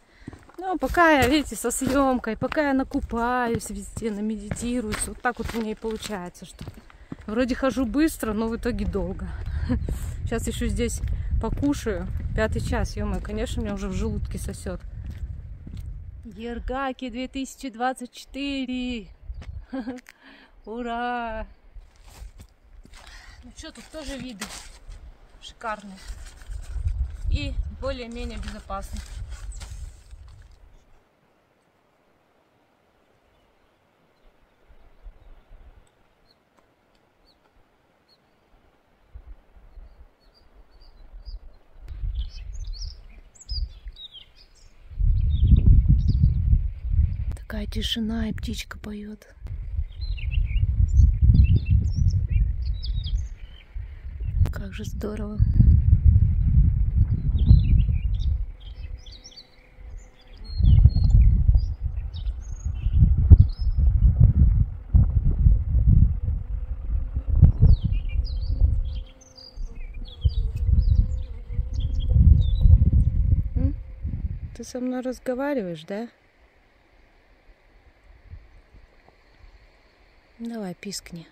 Но пока я, видите, со съемкой, пока я накупаюсь везде, намедитируюсь. Вот так вот у меня и получается, что вроде хожу быстро, но в итоге долго. Сейчас еще здесь покушаю. 5 час, ё-моё, конечно, меня уже в желудке сосет. Ергаки 2024. Ура! Ну что, тут тоже виды шикарные и более-менее безопасные. Такая тишина, и птичка поет. Как же здорово. Ты со мной разговариваешь, да? Давай, пискни.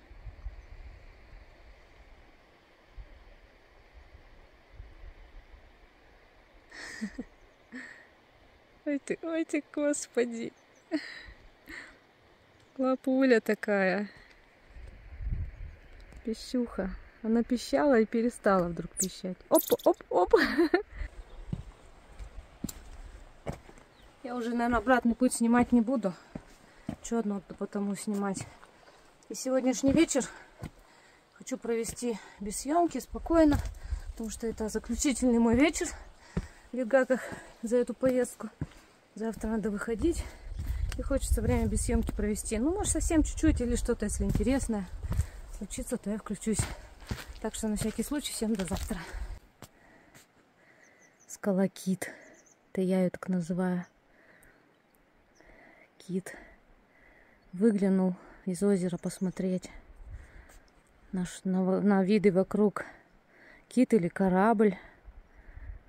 Ой ты, господи. Лапуля такая. Пищуха. Она пищала и перестала вдруг пищать. Оп, оп, оп. Я уже, наверное, обратный путь снимать не буду. Что одно потому снимать. И сегодняшний вечер хочу провести без съемки, спокойно. Потому что это заключительный мой вечер в Вигаках за эту поездку. Завтра надо выходить. И хочется время без съемки провести. Ну, может, совсем чуть-чуть или что-то, если интересное случится, то я включусь. Так что на всякий случай всем до завтра. Скала Кит. Это я ее так называю. Кит. Выглянул из озера посмотреть на виды вокруг. Кит или корабль.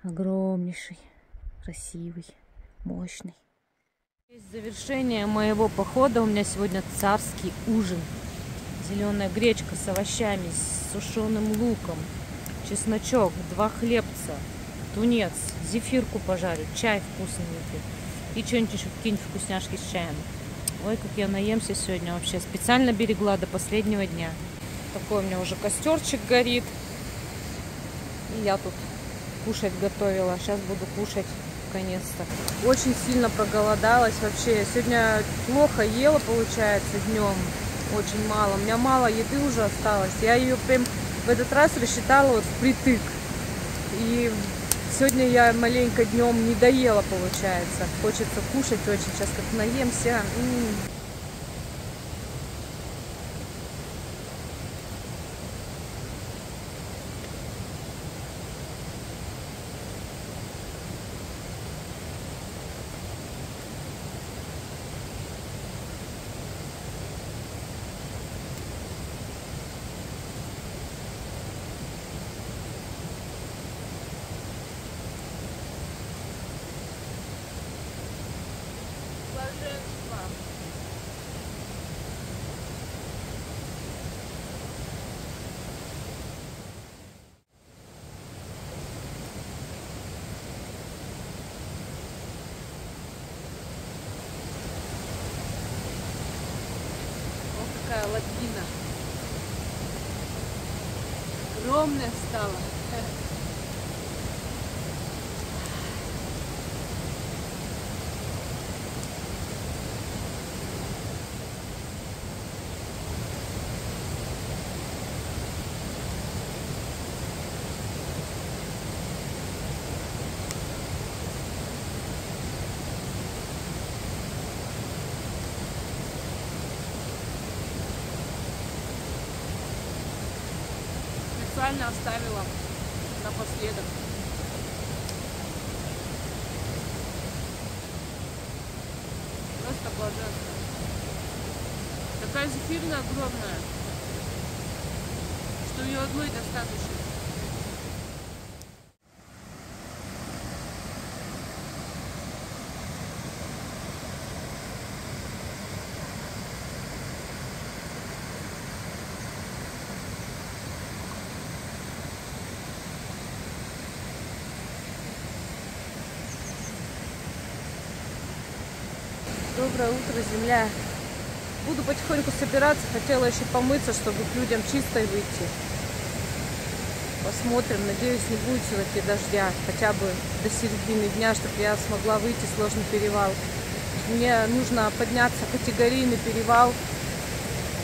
Огромнейший. Красивый. Мощный. Здесь завершение моего похода. У меня сегодня царский ужин. Зеленая гречка с овощами, с сушеным луком, чесночок, 2 хлебца, тунец, зефирку пожарю, чай вкусный выпью и что-нибудь еще, какие-нибудь вкусняшки с чаем. Ой, как я наемся сегодня вообще. Специально берегла до последнего дня. Такой у меня уже костерчик горит. И я тут кушать готовила. Сейчас буду кушать наконец-то. Очень сильно проголодалась вообще. Сегодня плохо ела, получается, днем. Очень мало. У меня мало еды уже осталось. Я ее прям в этот раз рассчитала вот впритык. И сегодня я маленько днем не доела, получается. Хочется кушать очень. Сейчас как наемся. Какая лагина. Огромная стала. Специально оставила напоследок. Просто блаженство. Такая зефирная огромная, что ее одной достаточно. Доброе утро, земля. Буду потихоньку собираться. Хотела еще помыться, чтобы к людям чистой выйти. Посмотрим. Надеюсь, не будет сегодня дождя. Хотя бы до середины дня, чтобы я смогла выйти с Ложный перевал. Мне нужно подняться в категорийный перевал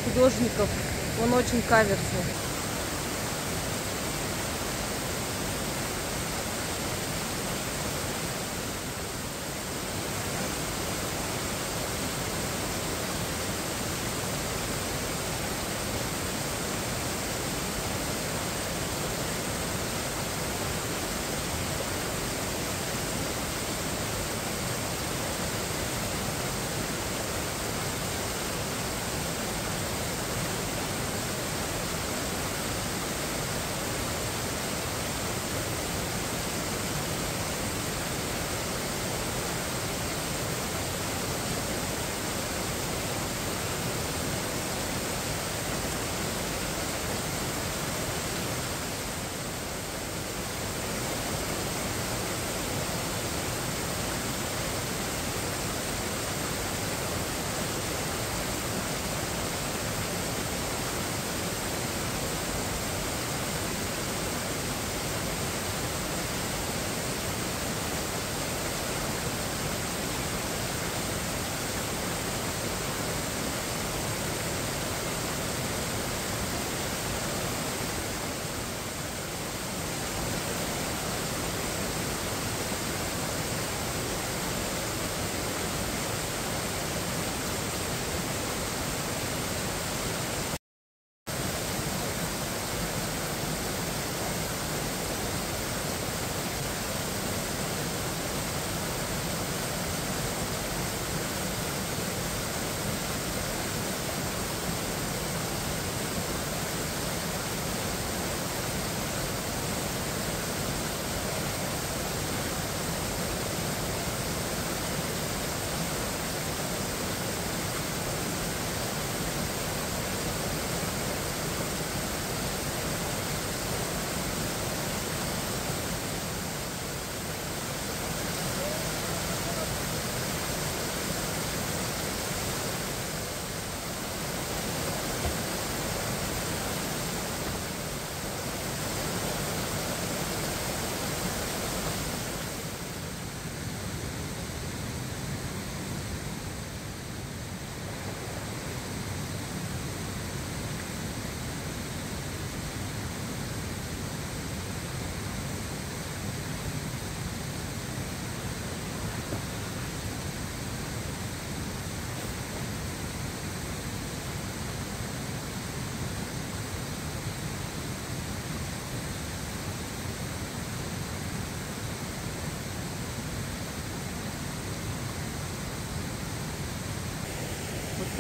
художников. Он очень каверзный.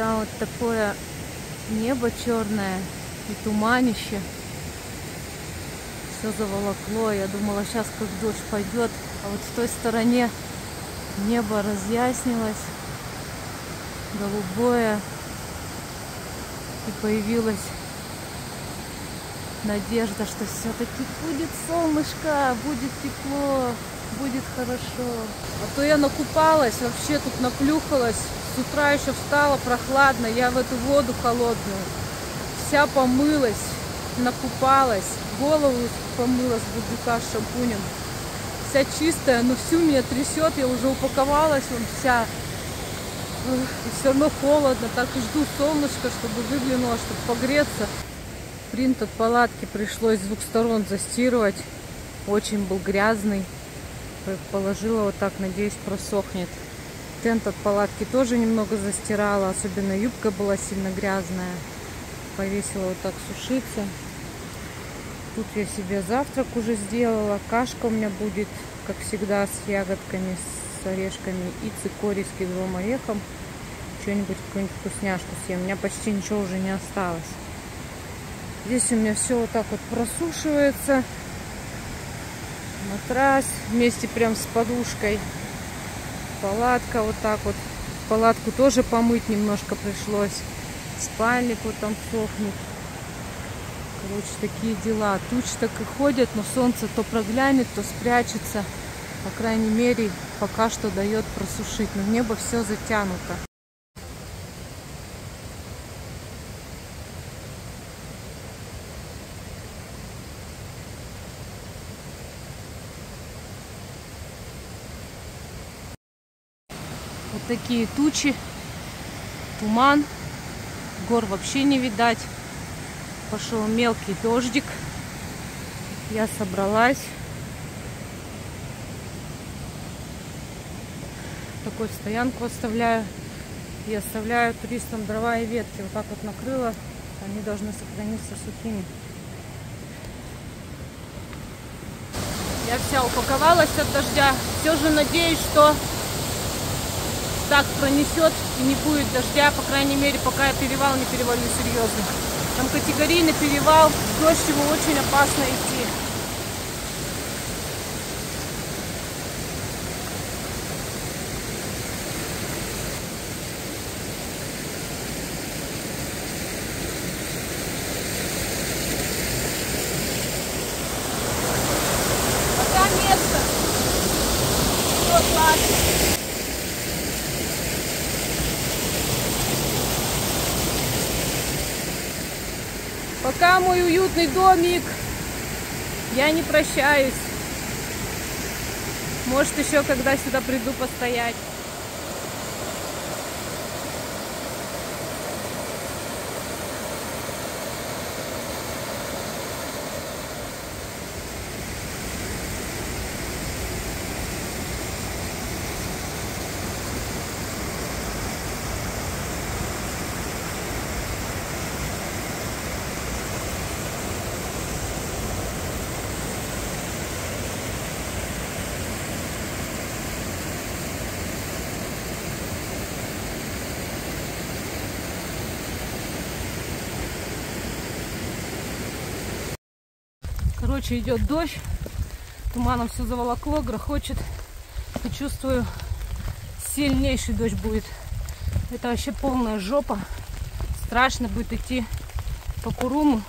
Там вот такое небо черное и туманище. Все заволокло. Я думала, сейчас как дождь пойдет. А вот в той стороне небо разъяснилось. Голубое. И появилась надежда, что все-таки будет солнышко, будет тепло, будет хорошо. А то я накупалась, вообще тут наплюхалась. С утра еще встала прохладно, я в эту воду холодную. Вся помылась, накупалась, голову помыла с бурдюка с шампунем. Вся чистая, но всю меня трясет, я уже упаковалась, вон вся. И все равно холодно, так и жду солнышко, чтобы выглянуло, чтобы погреться. Принт от палатки пришлось с двух сторон застирывать. Очень был грязный. Положила вот так, надеюсь, просохнет. Тент от палатки тоже немного застирала. Особенно юбка была сильно грязная. Повесила вот так сушиться. Тут я себе завтрак уже сделала. Кашка у меня будет, как всегда, с ягодками, с орешками и цикорий с кедровым орехом. Что-нибудь, какую-нибудь вкусняшку съем. У меня почти ничего уже не осталось. Здесь у меня все вот так вот просушивается. Матрас вместе прям с подушкой. Палатка вот так вот. Палатку тоже помыть немножко пришлось. Спальник вот там сохнет. Короче, такие дела. Тучи так и ходят, но солнце то проглянет, то спрячется. По крайней мере, пока что дает просушить. Но небо все затянуто. Вот такие тучи, туман, гор вообще не видать. Пошел мелкий дождик. Я собралась. Такую стоянку оставляю. И оставляю туристам дрова и ветки. Вот так вот накрыла. Они должны сохраниться сухими. Я вся упаковалась от дождя. Все же надеюсь, что так пронесет и не будет дождя, по крайней мере, пока я перевал не перевалю серьезно. Там категорийный перевал, дождь, его очень опасно идти. Пока место. Вот ладно. Пока мой уютный домик. Я не прощаюсь. Может, еще когда сюда приду постоять. Короче, идет дождь, туманом все заволокло, грохочет. И чувствую, сильнейший дождь будет. Это вообще полная жопа. Страшно будет идти по Куруму.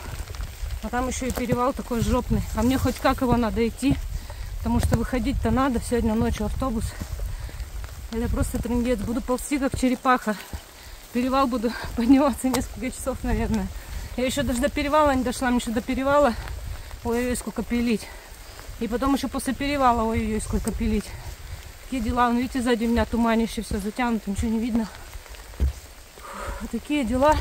А там еще и перевал такой жопный. А мне хоть как его надо идти, потому что выходить-то надо. Сегодня ночью автобус. Это просто трындец. Буду ползти как черепаха. Перевал буду подниматься несколько часов, наверное. Я еще даже до перевала не дошла. Мне еще до перевала ой-ой-ой, сколько пилить. И потом еще после перевала ой-ой-ой, сколько пилить. Такие дела. Вон, видите, сзади меня туманище, все затянуто, ничего не видно. Вот такие дела.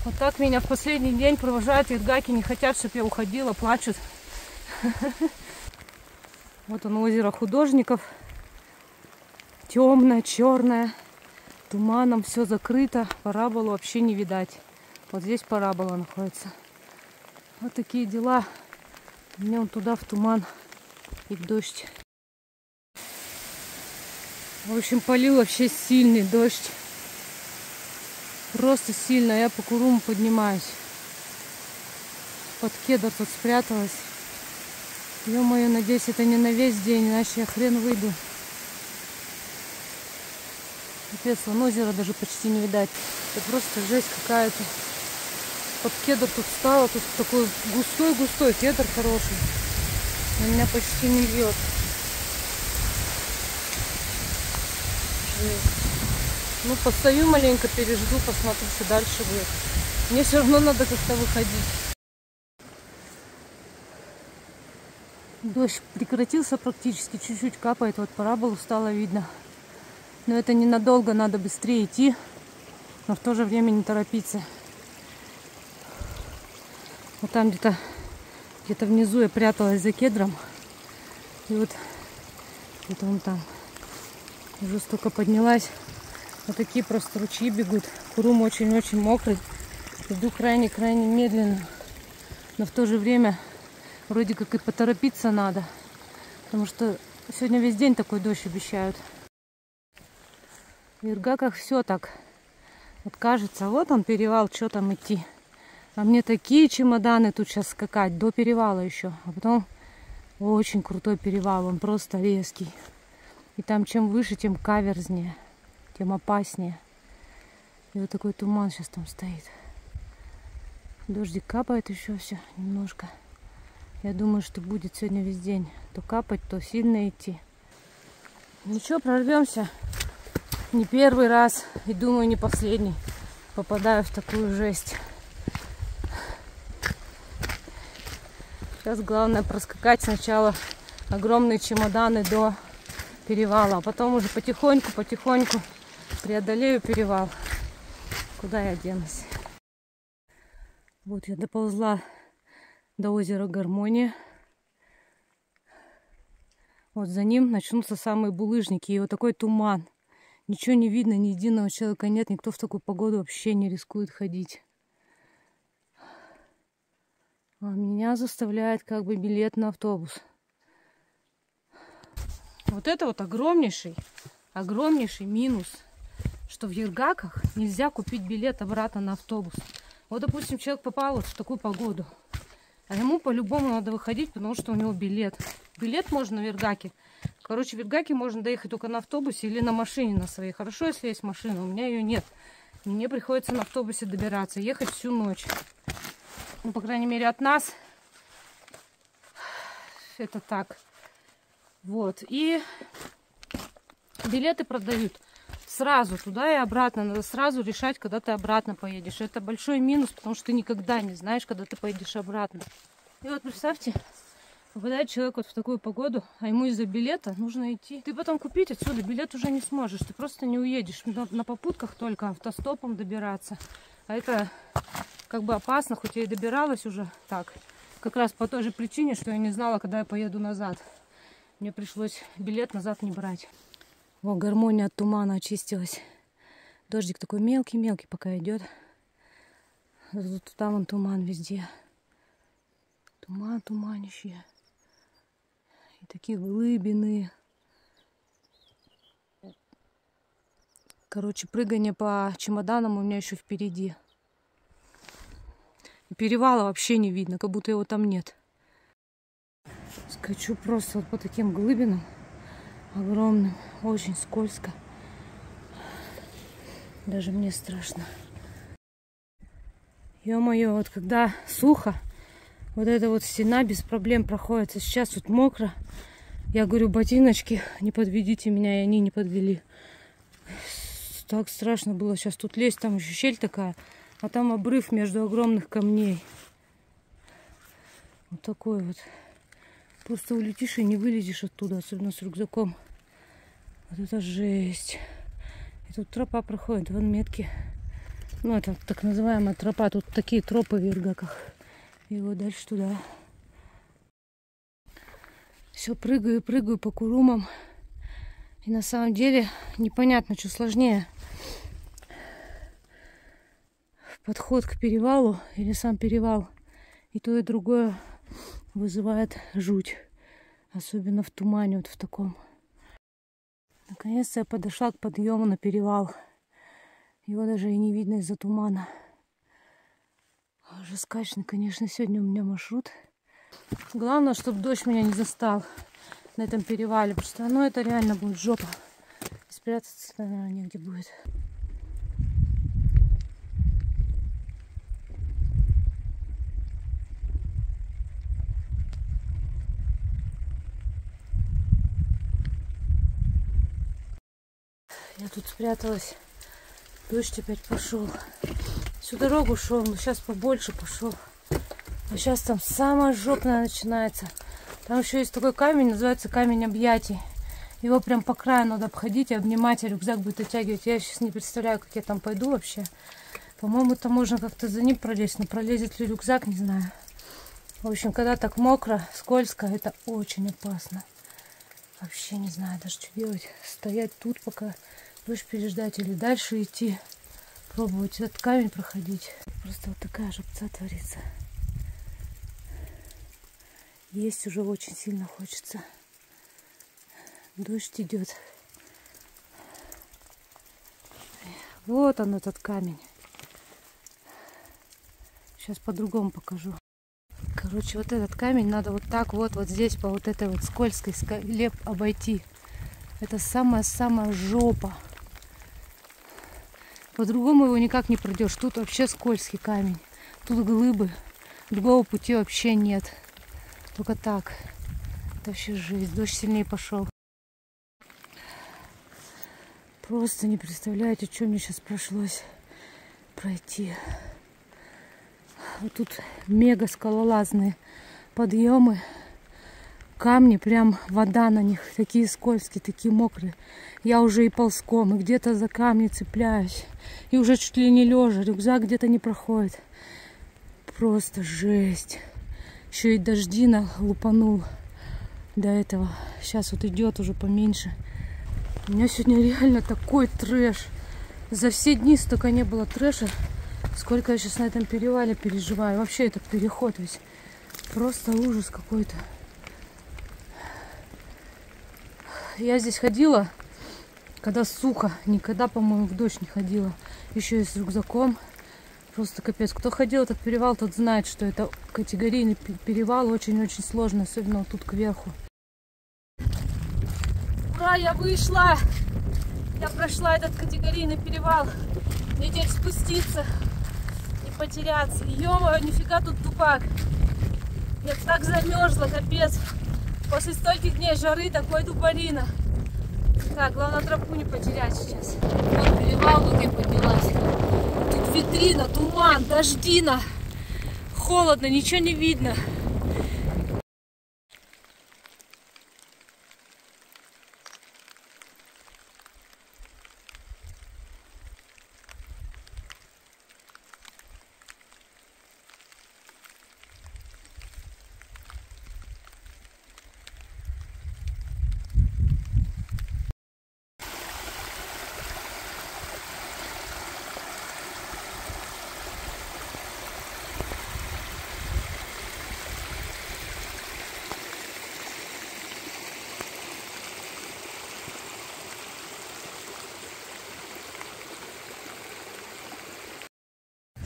Вот так меня в последний день провожают. Иргаки не хотят, чтобы я уходила, плачут. Вот оно, озеро художников. Темное, черное. Туманом все закрыто. Параболу вообще не видать. Вот здесь парабола находится. Вот такие дела. Мне он туда в туман и в дождь. В общем, полил вообще сильный дождь. Просто сильно. Я по Куруму поднимаюсь. Под кедр тут спряталась. Ё-моё, надеюсь, это не на весь день, иначе я хрен выйду. Капец, вон озеро даже почти не видать. Это просто жесть какая-то. Под кедр тут стало, тут такой густой-густой кедр хороший. На меня почти не льет. Жесть. Ну, постою маленько, пережду, посмотрю, что дальше будет. Мне все равно надо как-то выходить. Дождь прекратился практически, чуть-чуть капает, вот параболу стало видно. Но это ненадолго, надо быстрее идти, но в то же время не торопиться. Вот там где-то внизу я пряталась за кедром. И вот где-то вон там. Уже столько поднялась. Вот такие просто ручьи бегут. Курум очень-очень мокрый. Иду крайне-крайне медленно. Но в то же время вроде как и поторопиться надо. Потому что сегодня весь день такой дождь обещают. В Иргаках все так. Вот кажется, вот он перевал, что там идти. А мне такие чемоданы тут сейчас скакать до перевала еще. А потом очень крутой перевал, он просто резкий. И там чем выше, тем каверзнее, тем опаснее. И вот такой туман сейчас там стоит. Дождик капает еще все немножко. Я думаю, что будет сегодня весь день. То капать, то сильно идти. Ничего, прорвемся. Не первый раз, и думаю, не последний. Попадаю в такую жесть. Сейчас главное проскакать сначала огромные чемоданы до перевала, а потом уже потихоньку преодолею перевал. Куда я денусь? Вот я доползла до озера Гармония. Вот за ним начнутся самые булыжники. И вот такой туман. Ничего не видно, ни единого человека нет. Никто в такую погоду вообще не рискует ходить. А меня заставляет как бы билет на автобус. Вот это вот огромнейший минус, что в Иргаках нельзя купить билет обратно на автобус. Вот, допустим, человек попал вот в такую погоду, а ему по-любому надо выходить, потому что у него билет. Билет можно в Иргаке. Короче, в Иргаке можно доехать только на автобусе или на машине на своей. Хорошо, если есть машина, у меня ее нет. Мне приходится на автобусе добираться, ехать всю ночь. Ну, по крайней мере, от нас это так. Вот. И билеты продают сразу туда и обратно. Надо сразу решать, когда ты обратно поедешь. Это большой минус, потому что ты никогда не знаешь, когда ты поедешь обратно. И вот представьте, попадает человек вот в такую погоду, а ему из-за билета нужно идти. Ты потом купить отсюда билет уже не сможешь. Ты просто не уедешь. На попутках только автостопом добираться. А это как бы опасно, хоть я и добиралась уже так. Как раз по той же причине, что я не знала, когда я поеду назад. Мне пришлось билет назад не брать. Во, Гармония от тумана очистилась. Дождик такой мелкий-мелкий пока идет. Там вон туман везде. Туманище. И такие глыбины. Короче, прыгание по чемоданам у меня еще впереди. И перевала вообще не видно, как будто его там нет. Скачу просто вот по таким глыбинам огромным. Очень скользко. Даже мне страшно. Ё-моё, вот когда сухо, вот эта вот стена без проблем проходит. Сейчас тут мокро. Я говорю, ботиночки, не подведите меня, и они не подвели. Так страшно было сейчас тут лезть. Там еще щель такая, а там обрыв между огромных камней. Вот такой вот. Просто улетишь и не вылезешь оттуда, особенно с рюкзаком. Вот это жесть. И тут тропа проходит, вон метки. Ну, это так называемая тропа. Тут такие тропы в Иргаках. И вот дальше туда. Все, прыгаю по Курумам. И на самом деле непонятно, что сложнее. Подход к перевалу или сам перевал. И то, и другое вызывает жуть. Особенно в тумане, вот в таком. Наконец-то я подошла к подъему на перевал. Его даже и не видно из-за тумана. Уже скачный, конечно, сегодня у меня маршрут. Главное, чтобы дождь меня не застал на этом перевале, потому что, ну, это реально будет жопа. Спрятаться, наверное, негде будет. Я тут спряталась. Дождь опять пошел. Всю дорогу шел, но сейчас побольше пошел. А сейчас там самое жопное начинается. Там еще есть такой камень, называется камень объятий. Его прям по краю надо обходить и обнимать, а рюкзак будет оттягивать. Я сейчас не представляю, как я там пойду вообще. По-моему, там можно как-то за ним пролезть, но пролезет ли рюкзак, не знаю. В общем, когда так мокро, скользко, это очень опасно. Вообще не знаю даже, что делать. Стоять тут, пока дождь переждать, или дальше идти, пробовать этот камень проходить. Просто вот такая жопца творится. Есть уже очень сильно хочется. Дождь идет. Вот он, этот камень. Сейчас по-другому покажу. Короче, вот этот камень надо вот так вот здесь по вот этой вот скользкой скале обойти. Это самая-самая жопа. По-другому его никак не пройдешь. Тут вообще скользкий камень. Тут глыбы. Другого пути вообще нет. Только так. Это вообще жесть. Дождь сильнее пошел. Просто не представляете, что мне сейчас пришлось пройти. Вот тут мега скалолазные подъемы. Камни, прям вода на них. Такие скользкие, такие мокрые. Я уже и ползком, и где-то за камни цепляюсь. И уже чуть ли не лежа. Рюкзак где-то не проходит. Просто жесть. Еще и дождина лупанул до этого. Сейчас вот идет уже поменьше. У меня сегодня реально такой трэш. За все дни столько не было трэша, сколько я сейчас на этом перевале переживаю. Вообще этот переход весь. Просто ужас какой-то. Я здесь ходила, когда сухо. Никогда, по-моему, в дождь не ходила. Еще и с рюкзаком. Просто капец. Кто ходил этот перевал, тот знает, что это категорийный перевал. Очень-очень сложный, особенно вот тут кверху. Ура, я вышла! Я прошла этот категорийный перевал. Мне теперь спуститься и потеряться. Ё-моё, нифига тут тупак. Я так замерзла, капец. После стольких дней жары такой тупорина. Так, главное тропу не потерять сейчас. Вот перевал, вот я поднялась. Тут витрина, туман, дождина. Холодно, ничего не видно.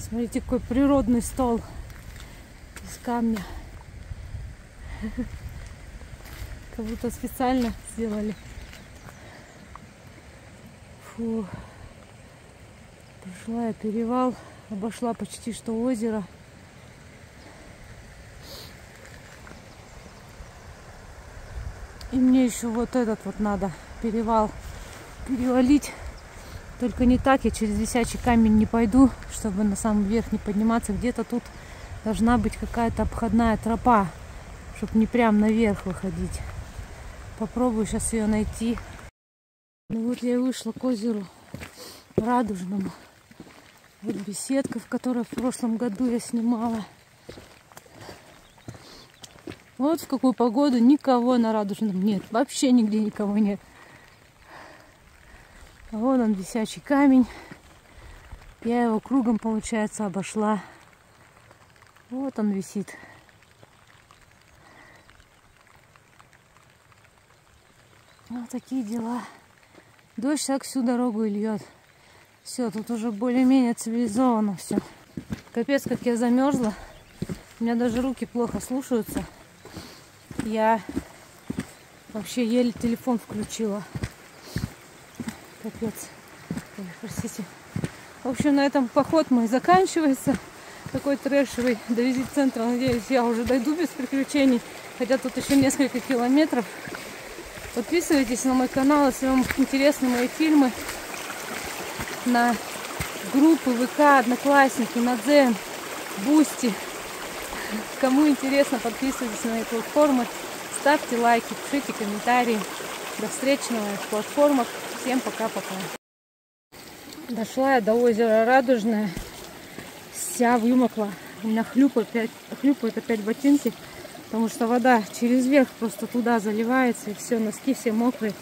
Смотрите, какой природный стол из камня. Как будто специально сделали. Фу. Прошла я перевал, обошла почти что озеро. И мне еще вот этот вот надо перевал перевалить. Только не так, я через висячий камень не пойду, чтобы на самый верх не подниматься. Где-то тут должна быть какая-то обходная тропа, чтобы не прям наверх выходить. Попробую сейчас ее найти. Ну вот я и вышла к озеру Радужному. Вот беседка, в которой в прошлом году я снимала. Вот в какую погоду никого на Радужном нет. Вообще нигде никого нет. А вон он, висячий камень. Я его кругом, получается, обошла. Вот он висит. Вот такие дела. Дождь так всю дорогу и льет. Все, тут уже более-менее цивилизованно все. Капец, как я замерзла. У меня даже руки плохо слушаются. Я вообще еле телефон включила. Капец. Ой, простите. В общем, на этом поход мой заканчивается. Такой трэшевый до визит-центра. Надеюсь, я уже дойду без приключений. Хотя тут еще несколько километров. Подписывайтесь на мой канал, если вам интересны мои фильмы. На группы ВК, Одноклассники, на Дзен, Бусти. Кому интересно, подписывайтесь на мои платформы. Ставьте лайки, пишите комментарии. До встречи на моих платформах. Всем пока-пока. Дошла я до озера Радужное. Вся вымокла. У меня хлюпают опять ботинки. Потому что вода через верх просто туда заливается. И все, носки все мокрые.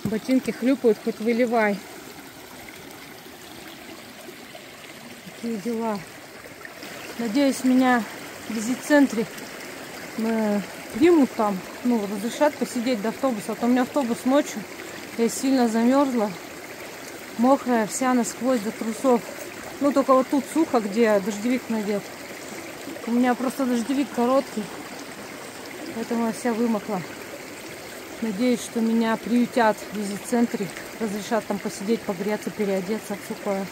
Ботинки хлюпают, хоть выливай. Такие дела. Надеюсь, меня в визит-центре примут там. Ну, разрешат посидеть до автобуса. А то у меня автобус ночью. Я сильно замерзла. Мокрая, вся насквозь до трусов. Ну, только вот тут сухо, где дождевик надет. У меня просто дождевик короткий. Поэтому я вся вымокла. Надеюсь, что меня приютят в визит-центре. Разрешат там посидеть, погреться, переодеться в сухое.